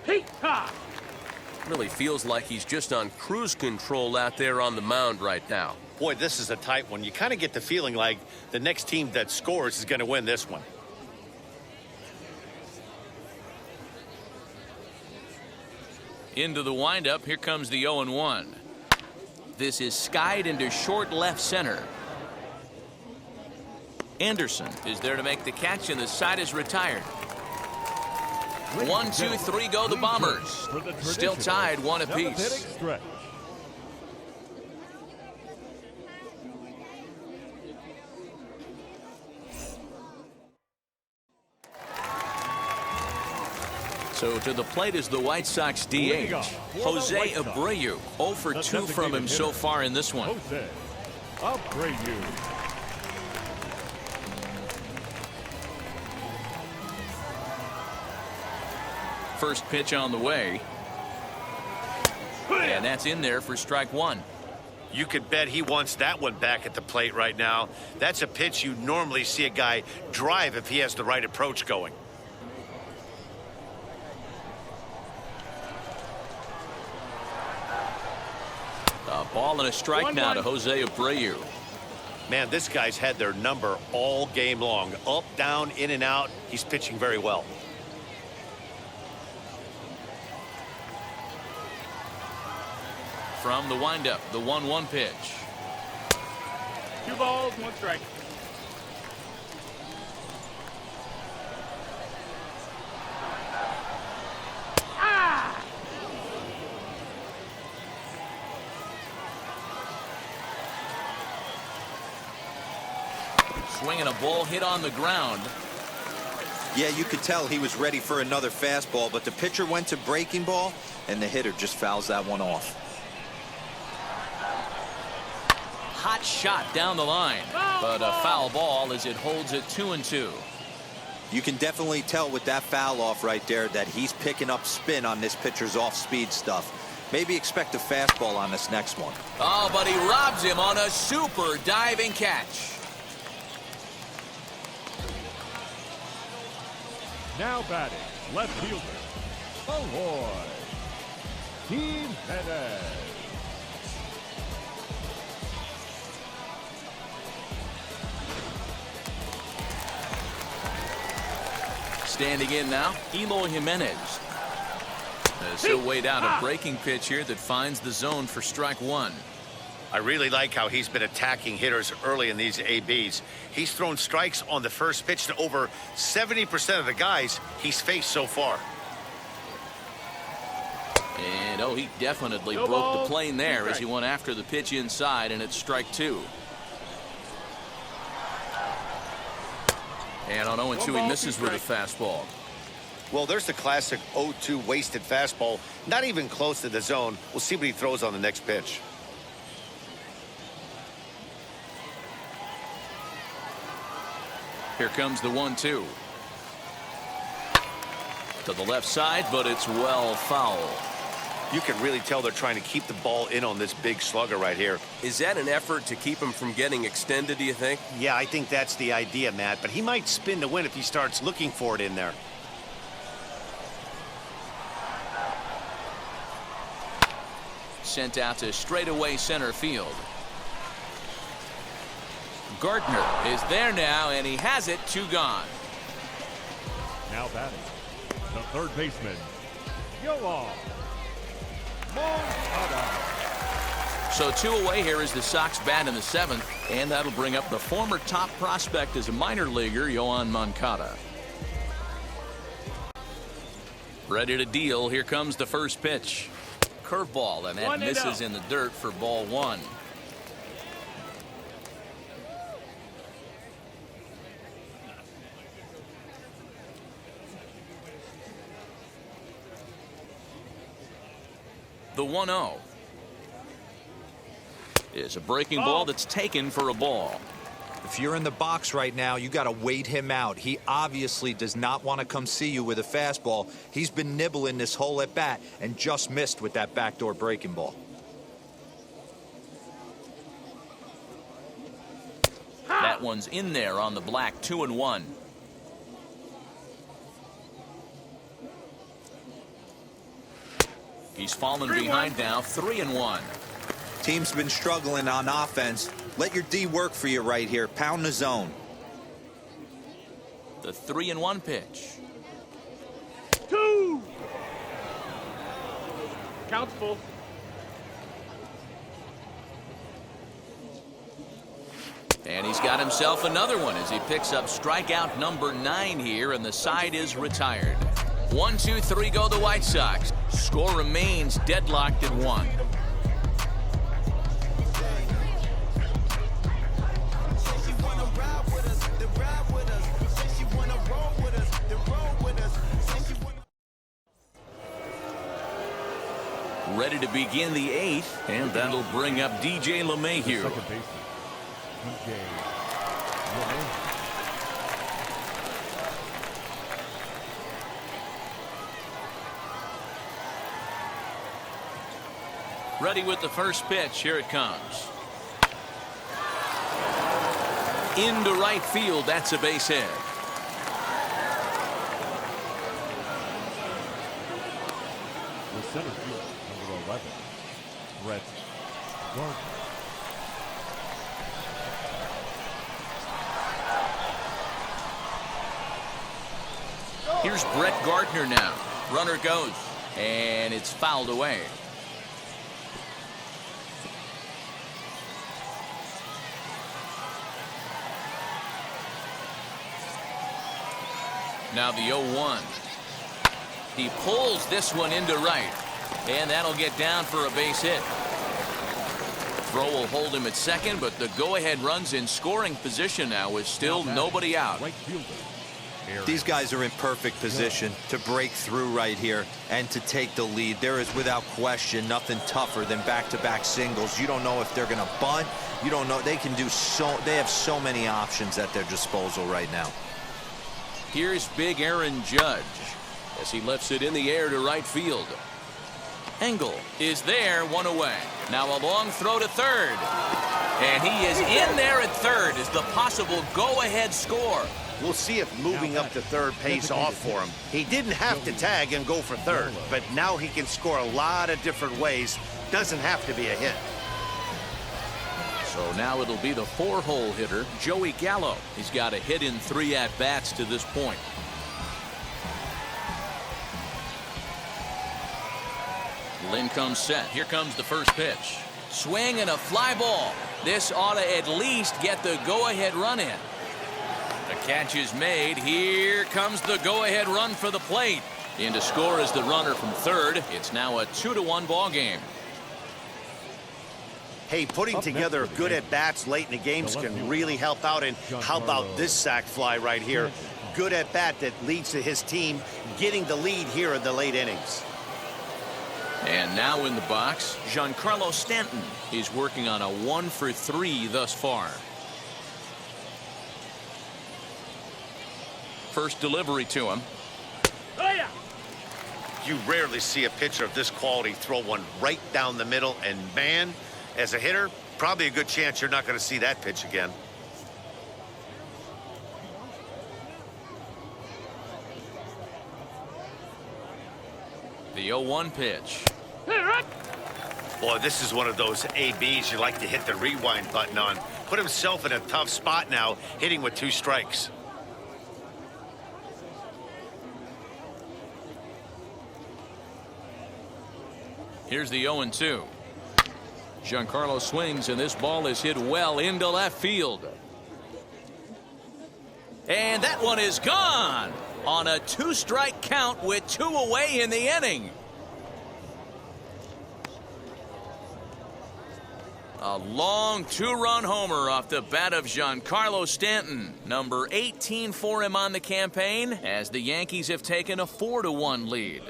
Heat top. Really feels like he's just on cruise control out there on the mound right now. Boy, this is a tight one. You kind of get the feeling like the next team that scores is going to win this one. Into the windup, here comes the 0-1. This is skied into short left center. Anderson is there to make the catch, and the side is retired. 1, 2, 3 go the Bombers. Still tied 1 apiece. Stretch. So to the plate is the White Sox DH, Jose Abreu. 0 for 2 from him so far in this one. Jose Abreu. First pitch on the way. And that's in there for strike 1. You could bet he wants that one back at the plate right now. That's a pitch you normally see a guy drive if he has the right approach going. A ball and a strike now to Jose Abreu. Man, this guy's had their number all game long. Up, down, in and out. He's pitching very well. From the windup, the 1-1 pitch. 2 balls, 1 strike. Swinging a ball hit on the ground. Yeah, you could tell he was ready for another fastball, but the pitcher went to breaking ball, and the hitter just fouls that one off. Hot shot down the line, but a foul ball as it holds it 2-2. You can definitely tell with that foul off right there that he's picking up spin on this pitcher's off-speed stuff. Maybe expect a fastball on this next one. Oh, but he robs him on a super diving catch. Now batting, left fielder, Ahoy. Team Perez. Standing in now, Eloy Jimenez. He'll wait out a breaking pitch here that finds the zone for strike 1. I really like how he's been attacking hitters early in these ABs. He's thrown strikes on the first pitch to over 70% of the guys he's faced so far. And he definitely broke the plane there as he went after the pitch inside, and it's strike 2. And on 0-2 he misses with a fastball. Well, there's the classic 0-2 wasted fastball. Not even close to the zone. We'll see what he throws on the next pitch. Here comes the 1-2. To the left side, but it's well foul. You can really tell they're trying to keep the ball in on this big slugger right here. Is that an effort to keep him from getting extended, do you think? Yeah, I think that's the idea, Matt. But he might spin to win if he starts looking for it in there. Sent out to straightaway center field. Gardner is there now, and he has it. 2 gone. Now batting, the third baseman, Yoan Moncada. So 2 away here as the Sox bat in the 7th, and that'll bring up the former top prospect as a minor leaguer, Yoan Moncada. Ready to deal. Here comes the first pitch. Curveball, and that misses in the dirt for ball 1. The 1-0 is a breaking ball that's taken for a ball. If you're in the box right now, you got to wait him out. He obviously does not want to come see you with a fastball. He's been nibbling this whole at bat and just missed with that backdoor breaking ball. That one's in there on the black, 2-1. He's fallen behind now, 3-1. Team's been struggling on offense. Let your D work for you right here. Pound the zone. The 3-1 pitch. 2. Count's full. And he's got himself another one as he picks up strikeout number 9 here, and the side is retired. 1, 2, 3 go the White Sox. Score remains deadlocked at 1. Ready to begin the 8th, and that'll bring up DJ LeMahieu. Second baseman, DJ LeMahieu. Ready with the first pitch. Here it comes. Into right field. That's a base hit. The center field, number 11, Brett Gardner. Here's Brett Gardner now. Runner goes, and it's fouled away. Now the 0-1. He pulls this one into right, and that'll get down for a base hit. Throw will hold him at second, but the go-ahead run's in scoring position now with still nobody out. Right fielder. These guys are in perfect position to break through right here and to take the lead. There is without question nothing tougher than back-to-back singles. You don't know if they're going to bunt. You don't know. They can do so. They have so many options at their disposal right now. Here's big Aaron Judge as he lifts it in the air to right field. Engel is there, one away. Now a long throw to third. And he is in there at third as the possible go-ahead score. We'll see if moving up to third pays off for him. He didn't have to tag and go for third, but now he can score a lot of different ways. Doesn't have to be a hit. So now it'll be the 4-hole hitter, Joey Gallo. He's got a hit in 3 at-bats to this point. Lynn comes set. Here comes the first pitch. Swing and a fly ball. This ought to at least get the go-ahead run in. The catch is made. Here comes the go-ahead run for the plate. In to score is the runner from third. It's now a 2-1 ball game. Hey, putting together good at-bats late in the games can really help out. And how about this sac fly right here? Good at-bat that leads to his team getting the lead here in the late innings. And now in the box, Giancarlo Stanton. He's working on a 1-for-3 thus far. First delivery to him. Oh, yeah. You rarely see a pitcher of this quality throw one right down the middle. And, man, as a hitter, probably a good chance you're not going to see that pitch again. The 0-1 pitch. Boy, this is one of those ABs you like to hit the rewind button on. Put himself in a tough spot now, hitting with 2 strikes. Here's the 0-2. Giancarlo swings, and this ball is hit well into left field. And that one is gone on a 2-strike count with 2 away in the inning. A long 2-run homer off the bat of Giancarlo Stanton. Number 18 for him on the campaign as the Yankees have taken a 4-1 lead.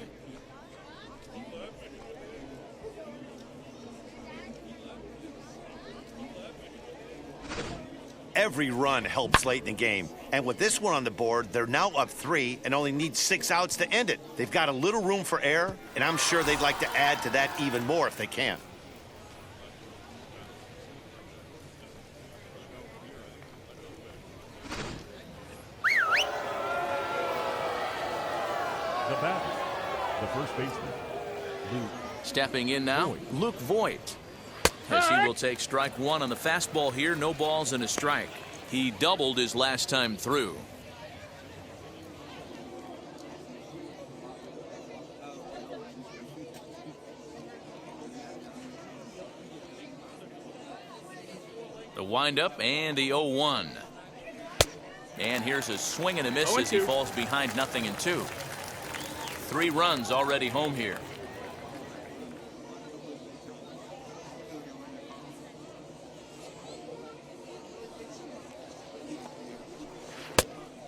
Every run helps late in the game. And with this one on the board, they're now up 3 and only need 6 outs to end it. They've got a little room for error, and I'm sure they'd like to add to that even more if they can. The batter, the first baseman, Luke. Stepping in now, Luke Voigt. As he will take strike 1 on the fastball here, no balls and a strike. He doubled his last time through. The windup and the 0-1. And here's a swing and a miss as he falls behind 0-2. 3 runs already home here.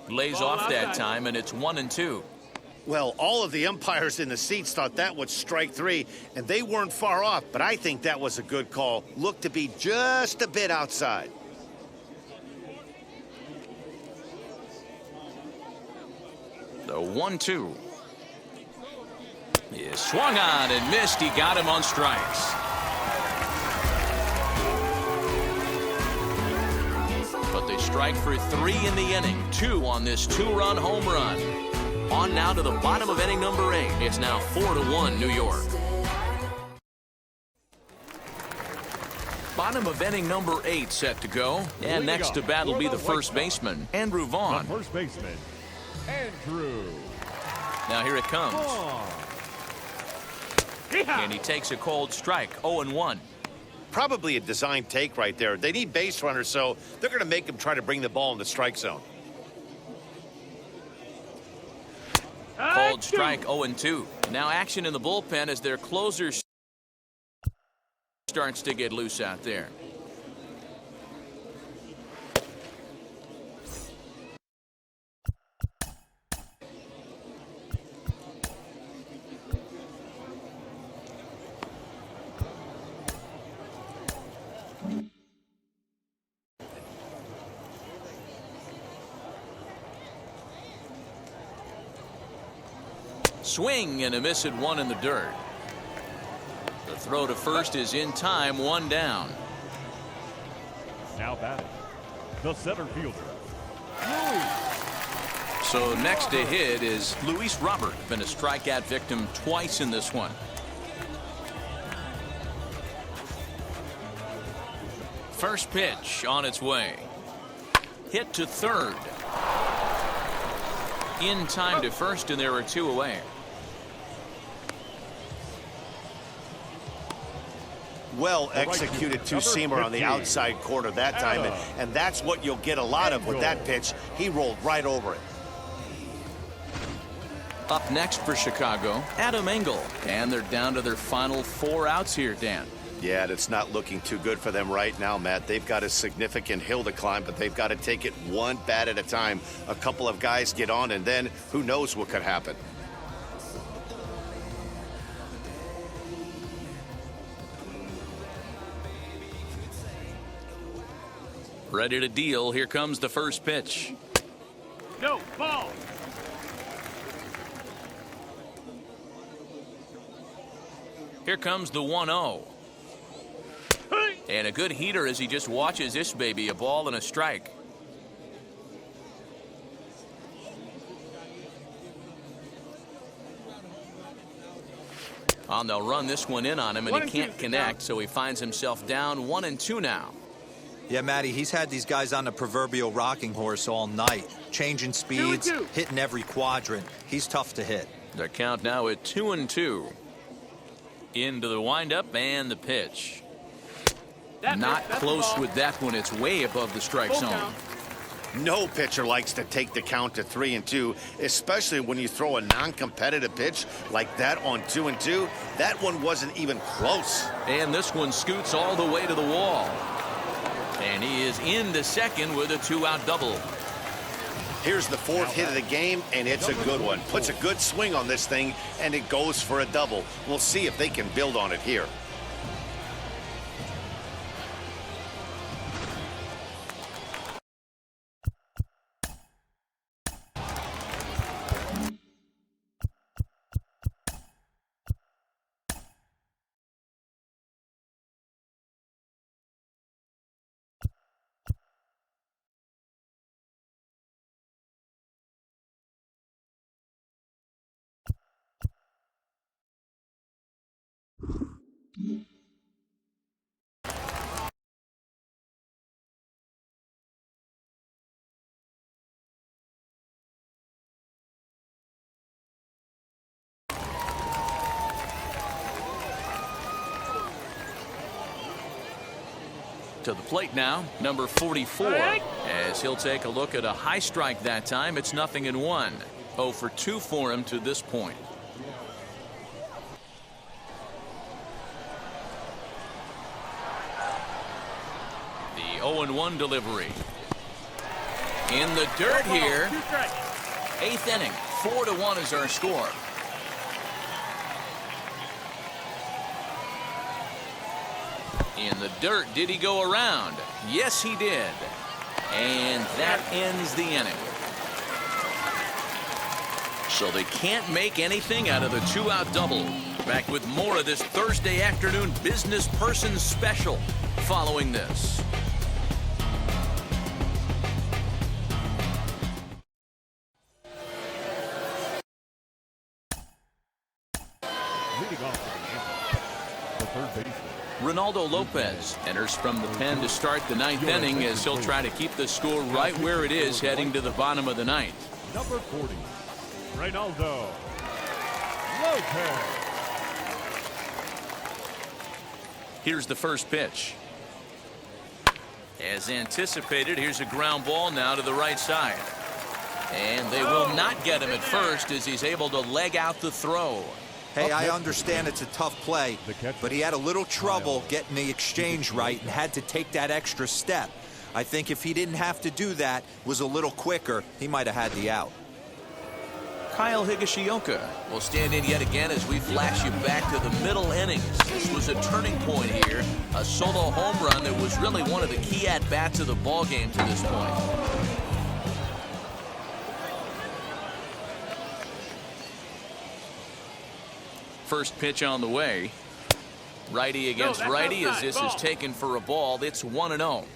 Lays off that time, and it's 1-2. Well, all of the umpires in the seats thought that was strike 3, and they weren't far off, but I think that was a good call. Looked to be just a bit outside. The 1-2. He swung on and missed. He got him on strikes. But they strike for 3 in the inning. 2 on this 2-run home run. On now to the bottom of inning number 8. It's now 4-1 New York. Bottom of inning number 8 set to go. And next to bat will be the first baseman, Andrew Vaughn. The first baseman, Andrew. Now here it comes. Vaughn. And he takes a cold strike, 0-1. Probably a design take right there. They need base runners, so they're going to make them try to bring the ball in the strike zone. Cold strike, 0-2. Now action in the bullpen as their closer starts to get loose out there. Swing and a miss at 1 in the dirt. The throw to first is in time, 1 down. Now batting, the center fielder, So next to hit is Luis Robert. Been a strikeout victim twice in this one. First pitch on its way. Hit to third. In time to first, and there are 2 away. Well executed two-seamer on the outside corner that time, and that's what you'll get a lot of with that pitch. He rolled right over it. Up next for Chicago, Adam Engel. And they're down to their final 4 outs here, Dan. Yeah, it's not looking too good for them right now, Matt. They've got a significant hill to climb, but they've got to take it one bat at a time. A couple of guys get on, and then who knows what could happen. Ready to deal. Here comes the first pitch. No, ball. Here comes the 1-0. And a good heater as he just watches this baby, a ball and a strike. They'll run this one in on him, and he can't connect, so he finds himself down 1-2 now. Yeah, Matty, he's had these guys on the proverbial rocking horse all night, changing speeds, hitting every quadrant. He's tough to hit. The count now at 2-2. Into the windup and the pitch. Not close with that one. It's way above the strike zone. No pitcher likes to take the count to 3-2, especially when you throw a non-competitive pitch like that on 2-2. That one wasn't even close. And this one scoots all the way to the wall. And he is into second with a 2-out double. Here's the 4th hit of the game, and it's a good one. Puts a good swing on this thing, and it goes for a double. We'll see if they can build on it here. To the plate now, number 44. As he'll take a look at a high strike that time, it's 0-1. 0 for 2 for him to this point. The 0-1 delivery. In the dirt here. 8th inning. 4-1 is our score. In the dirt, did he go around? Yes, he did. And that ends the inning. So they can't make anything out of the 2-out double. Back with more of this Thursday afternoon business person special following this. Leading off the third baseman. Ronaldo Lopez enters from the pen to start the 9th inning as he'll try to keep the score right where it is heading to the bottom of the 9th. Number 40, Ronaldo Lopez. Here's the first pitch. As anticipated, here's a ground ball now to the right side. And they will not get him at first as he's able to leg out the throw. Hey, I understand it's a tough play, but he had a little trouble getting the exchange right and had to take that extra step. I think if he didn't have to do that, was a little quicker, he might have had the out. Kyle Higashioka will stand in yet again as we flash you back to the middle innings. This was a turning point here, a solo home run that was really one of the key at-bats of the ballgame to this point. First pitch on the way. Righty against righty as this is taken for a ball. It's 1-0.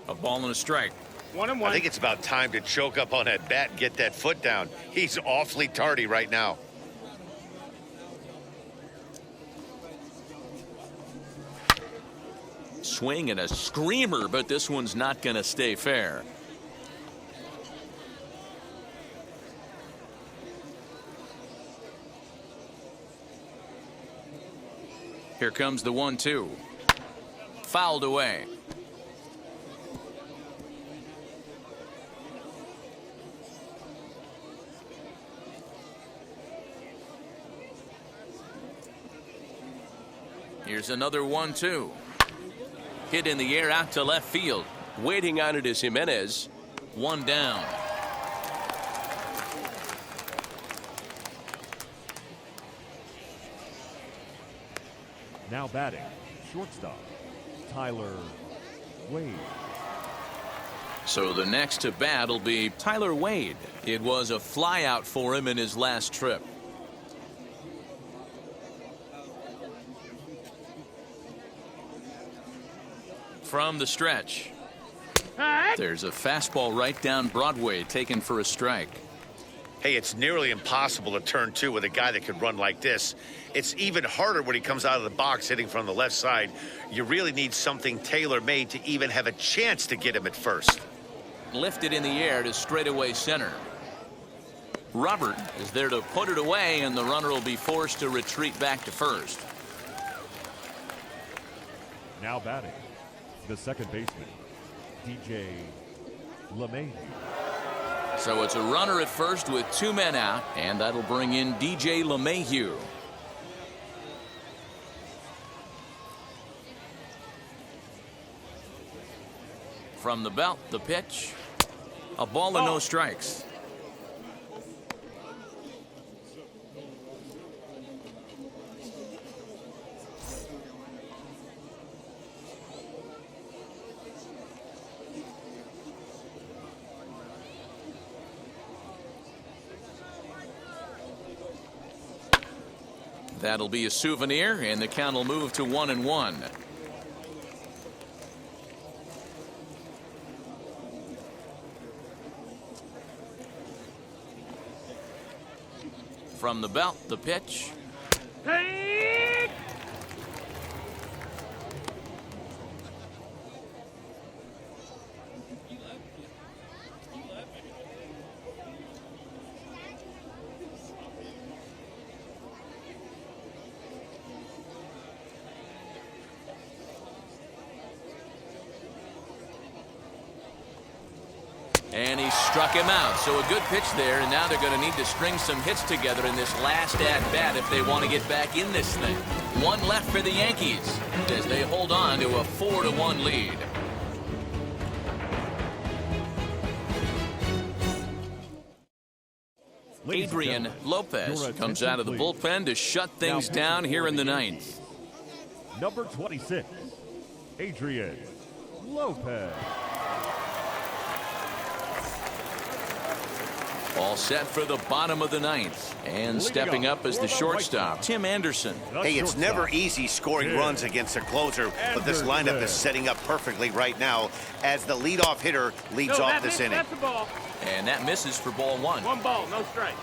A ball and a strike. 1-1. I think it's about time to choke up on that bat and get that foot down. He's awfully tardy right now. Swing and a screamer, but this one's not going to stay fair. Here comes the 1-2. Fouled away. Here's another 1-2. Hit in the air out to left field. Waiting on it is Jimenez. One down. Now batting, shortstop, Tyler Wade. So the next to bat will be Tyler Wade. It was a flyout for him in his last trip. From the stretch. There's a fastball right down Broadway taken for a strike. Hey, it's nearly impossible to turn two with a guy that can run like this. It's even harder when he comes out of the box hitting from the left side. You really need something tailor-made to even have a chance to get him at first. Lifted in the air to straightaway center. Robert is there to put it away, and the runner will be forced to retreat back to first. Now batting, the second baseman, DJ LeMahieu. So it's a runner at first with two men out, and that'll bring in DJ LeMahieu. From the belt, the pitch. A ball and no strikes. That'll be a souvenir, and the count will move to 1-1. From the belt, the pitch. And he struck him out. So a good pitch there, and now they're going to need to string some hits together in this last at-bat if they want to get back in this thing. One left for the Yankees as they hold on to a 4-1 lead. Adrian Lopez comes out of the bullpen to shut things down here in the ninth. Number 26, Adrian Lopez. All set for the bottom of the ninth. And stepping up as the shortstop, Tim Anderson. Hey, it's never easy scoring runs against a closer, but this lineup is setting up perfectly right now as the leadoff hitter leads off this inning. That's a ball. And that misses for ball one. One ball, no strike.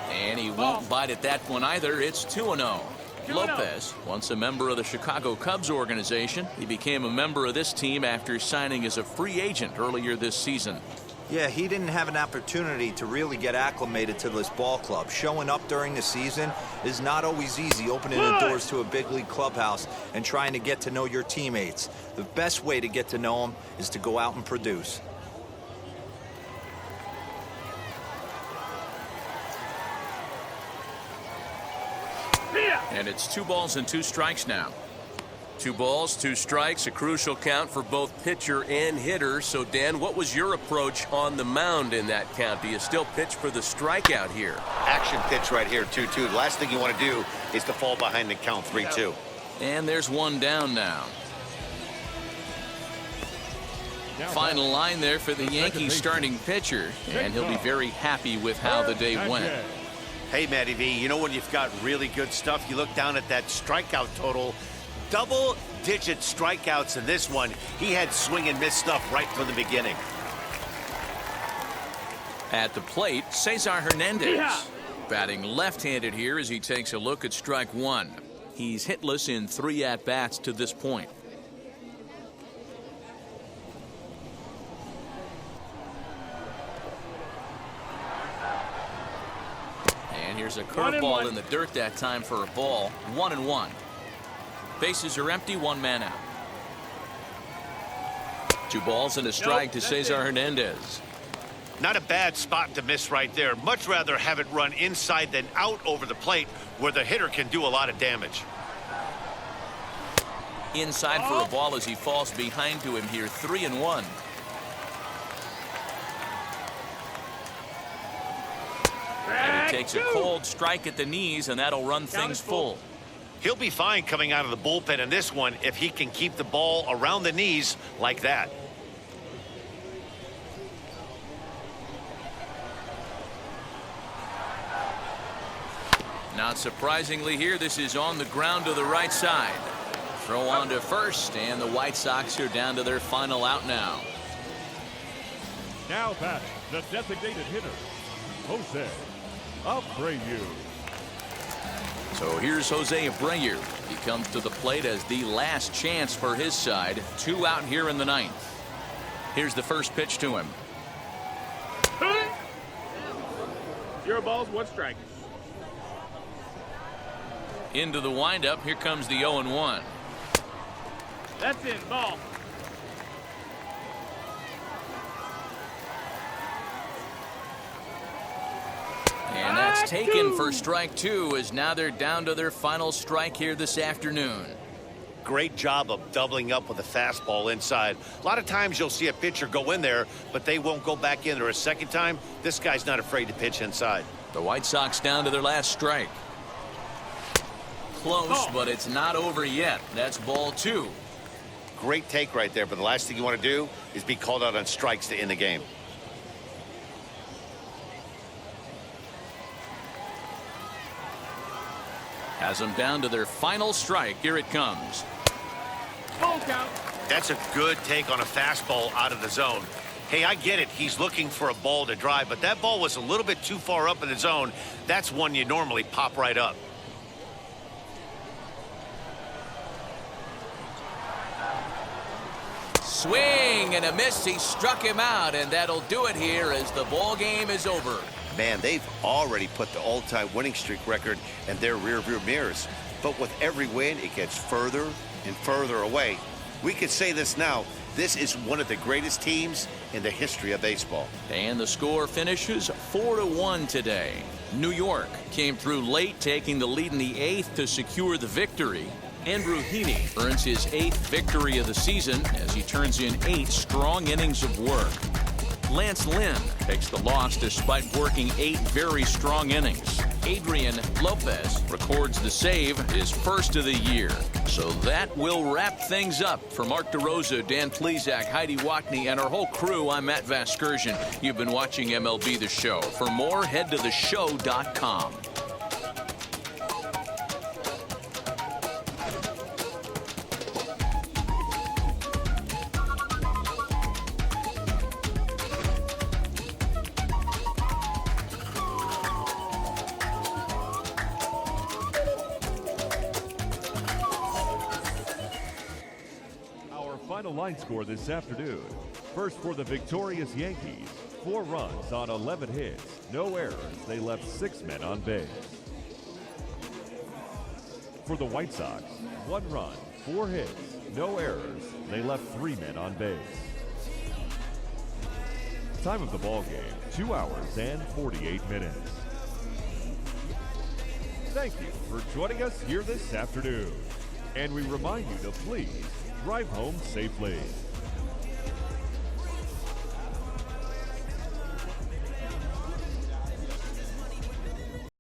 And he won't bite at that one either. It's 2-0. Lopez, once a member of the Chicago Cubs organization, he became a member of this team after signing as a free agent earlier this season. Yeah, he didn't have an opportunity to really get acclimated to this ball club. Showing up during the season is not always easy, opening the doors to a big league clubhouse and trying to get to know your teammates. The best way to get to know them is to go out and produce. And it's 2 balls and 2 strikes now. 2 balls, 2 strikes, a crucial count for both pitcher and hitter. So, Dan, what was your approach on the mound in that count? Do you still pitch for the strikeout here? Action pitch right here, 2-2. The last thing you want to do is to fall behind the count 3-2. And there's 1 down now. Final line there for the Yankees starting pitcher, and he'll be very happy with how the day went. Hey, Matty V, you know when you've got really good stuff, you look down at that strikeout total. Double-digit strikeouts in this one. He had swing and miss stuff right from the beginning. At the plate, Cesar Hernandez. Batting left-handed here as he takes a look at strike 1. He's hitless in 3 at-bats to this point. And here's a curveball in the dirt that time for a ball. 1-1. Bases are empty, 1 man out. 2 balls and a strike to Cesar Hernandez. Not a bad spot to miss right there. Much rather have it run inside than out over the plate where the hitter can do a lot of damage. Inside for a ball as he falls behind to him here. 3-1. And he takes a cold strike at the knees, and that'll run things full. He'll be fine coming out of the bullpen in this one if he can keep the ball around the knees like that. Not surprisingly here, this is on the ground to the right side. Throw on to first, and the White Sox are down to their final out now. Now batting, the designated hitter, Jose Abreu. So here's Jose Abreu. He comes to the plate as the last chance for his side. 2 out here in the ninth. Here's the first pitch to him. 0 balls, 1 strike. Into the windup. Here comes the 0-1. That's in, ball. And that's taken for strike 2 as now they're down to their final strike here this afternoon. Great job of doubling up with a fastball inside. A lot of times you'll see a pitcher go in there, but they won't go back in there a second time. This guy's not afraid to pitch inside. The White Sox down to their last strike. Close, but it's not over yet. That's ball 2. Great take right there, but the last thing you want to do is be called out on strikes to end the game. Has them down to their final strike. Here it comes. Full count. That's a good take on a fastball out of the zone. Hey, I get it. He's looking for a ball to drive, but that ball was a little bit too far up in the zone. That's one you normally pop right up. Swing and a miss. He struck him out, and that'll do it here as the ball game is over. Man, they've already put the all-time winning streak record in their rearview mirrors. But with every win, it gets further and further away. We could say this now. This is one of the greatest teams in the history of baseball. And the score finishes 4-1 today. New York came through late, taking the lead in the 8th to secure the victory. Andrew Heaney earns his 8th victory of the season as he turns in 8 strong innings of work. Lance Lynn takes the loss despite working 8 very strong innings. Adrian Lopez records the save, his first of the year. So that will wrap things up. For Mark DeRosa, Dan Plesac, Heidi Watney, and our whole crew, I'm Matt Vasgersian. You've been watching MLB The Show. For more, head to theshow.com. Final line score this afternoon. First for the victorious Yankees, 4 runs on 11 hits, no errors. They left 6 men on base. For the White Sox, 1 run, 4 hits, no errors. They left 3 men on base. Time of the ball game, 2 hours and 48 minutes. Thank you for joining us here this afternoon. And we remind you to please drive home safely.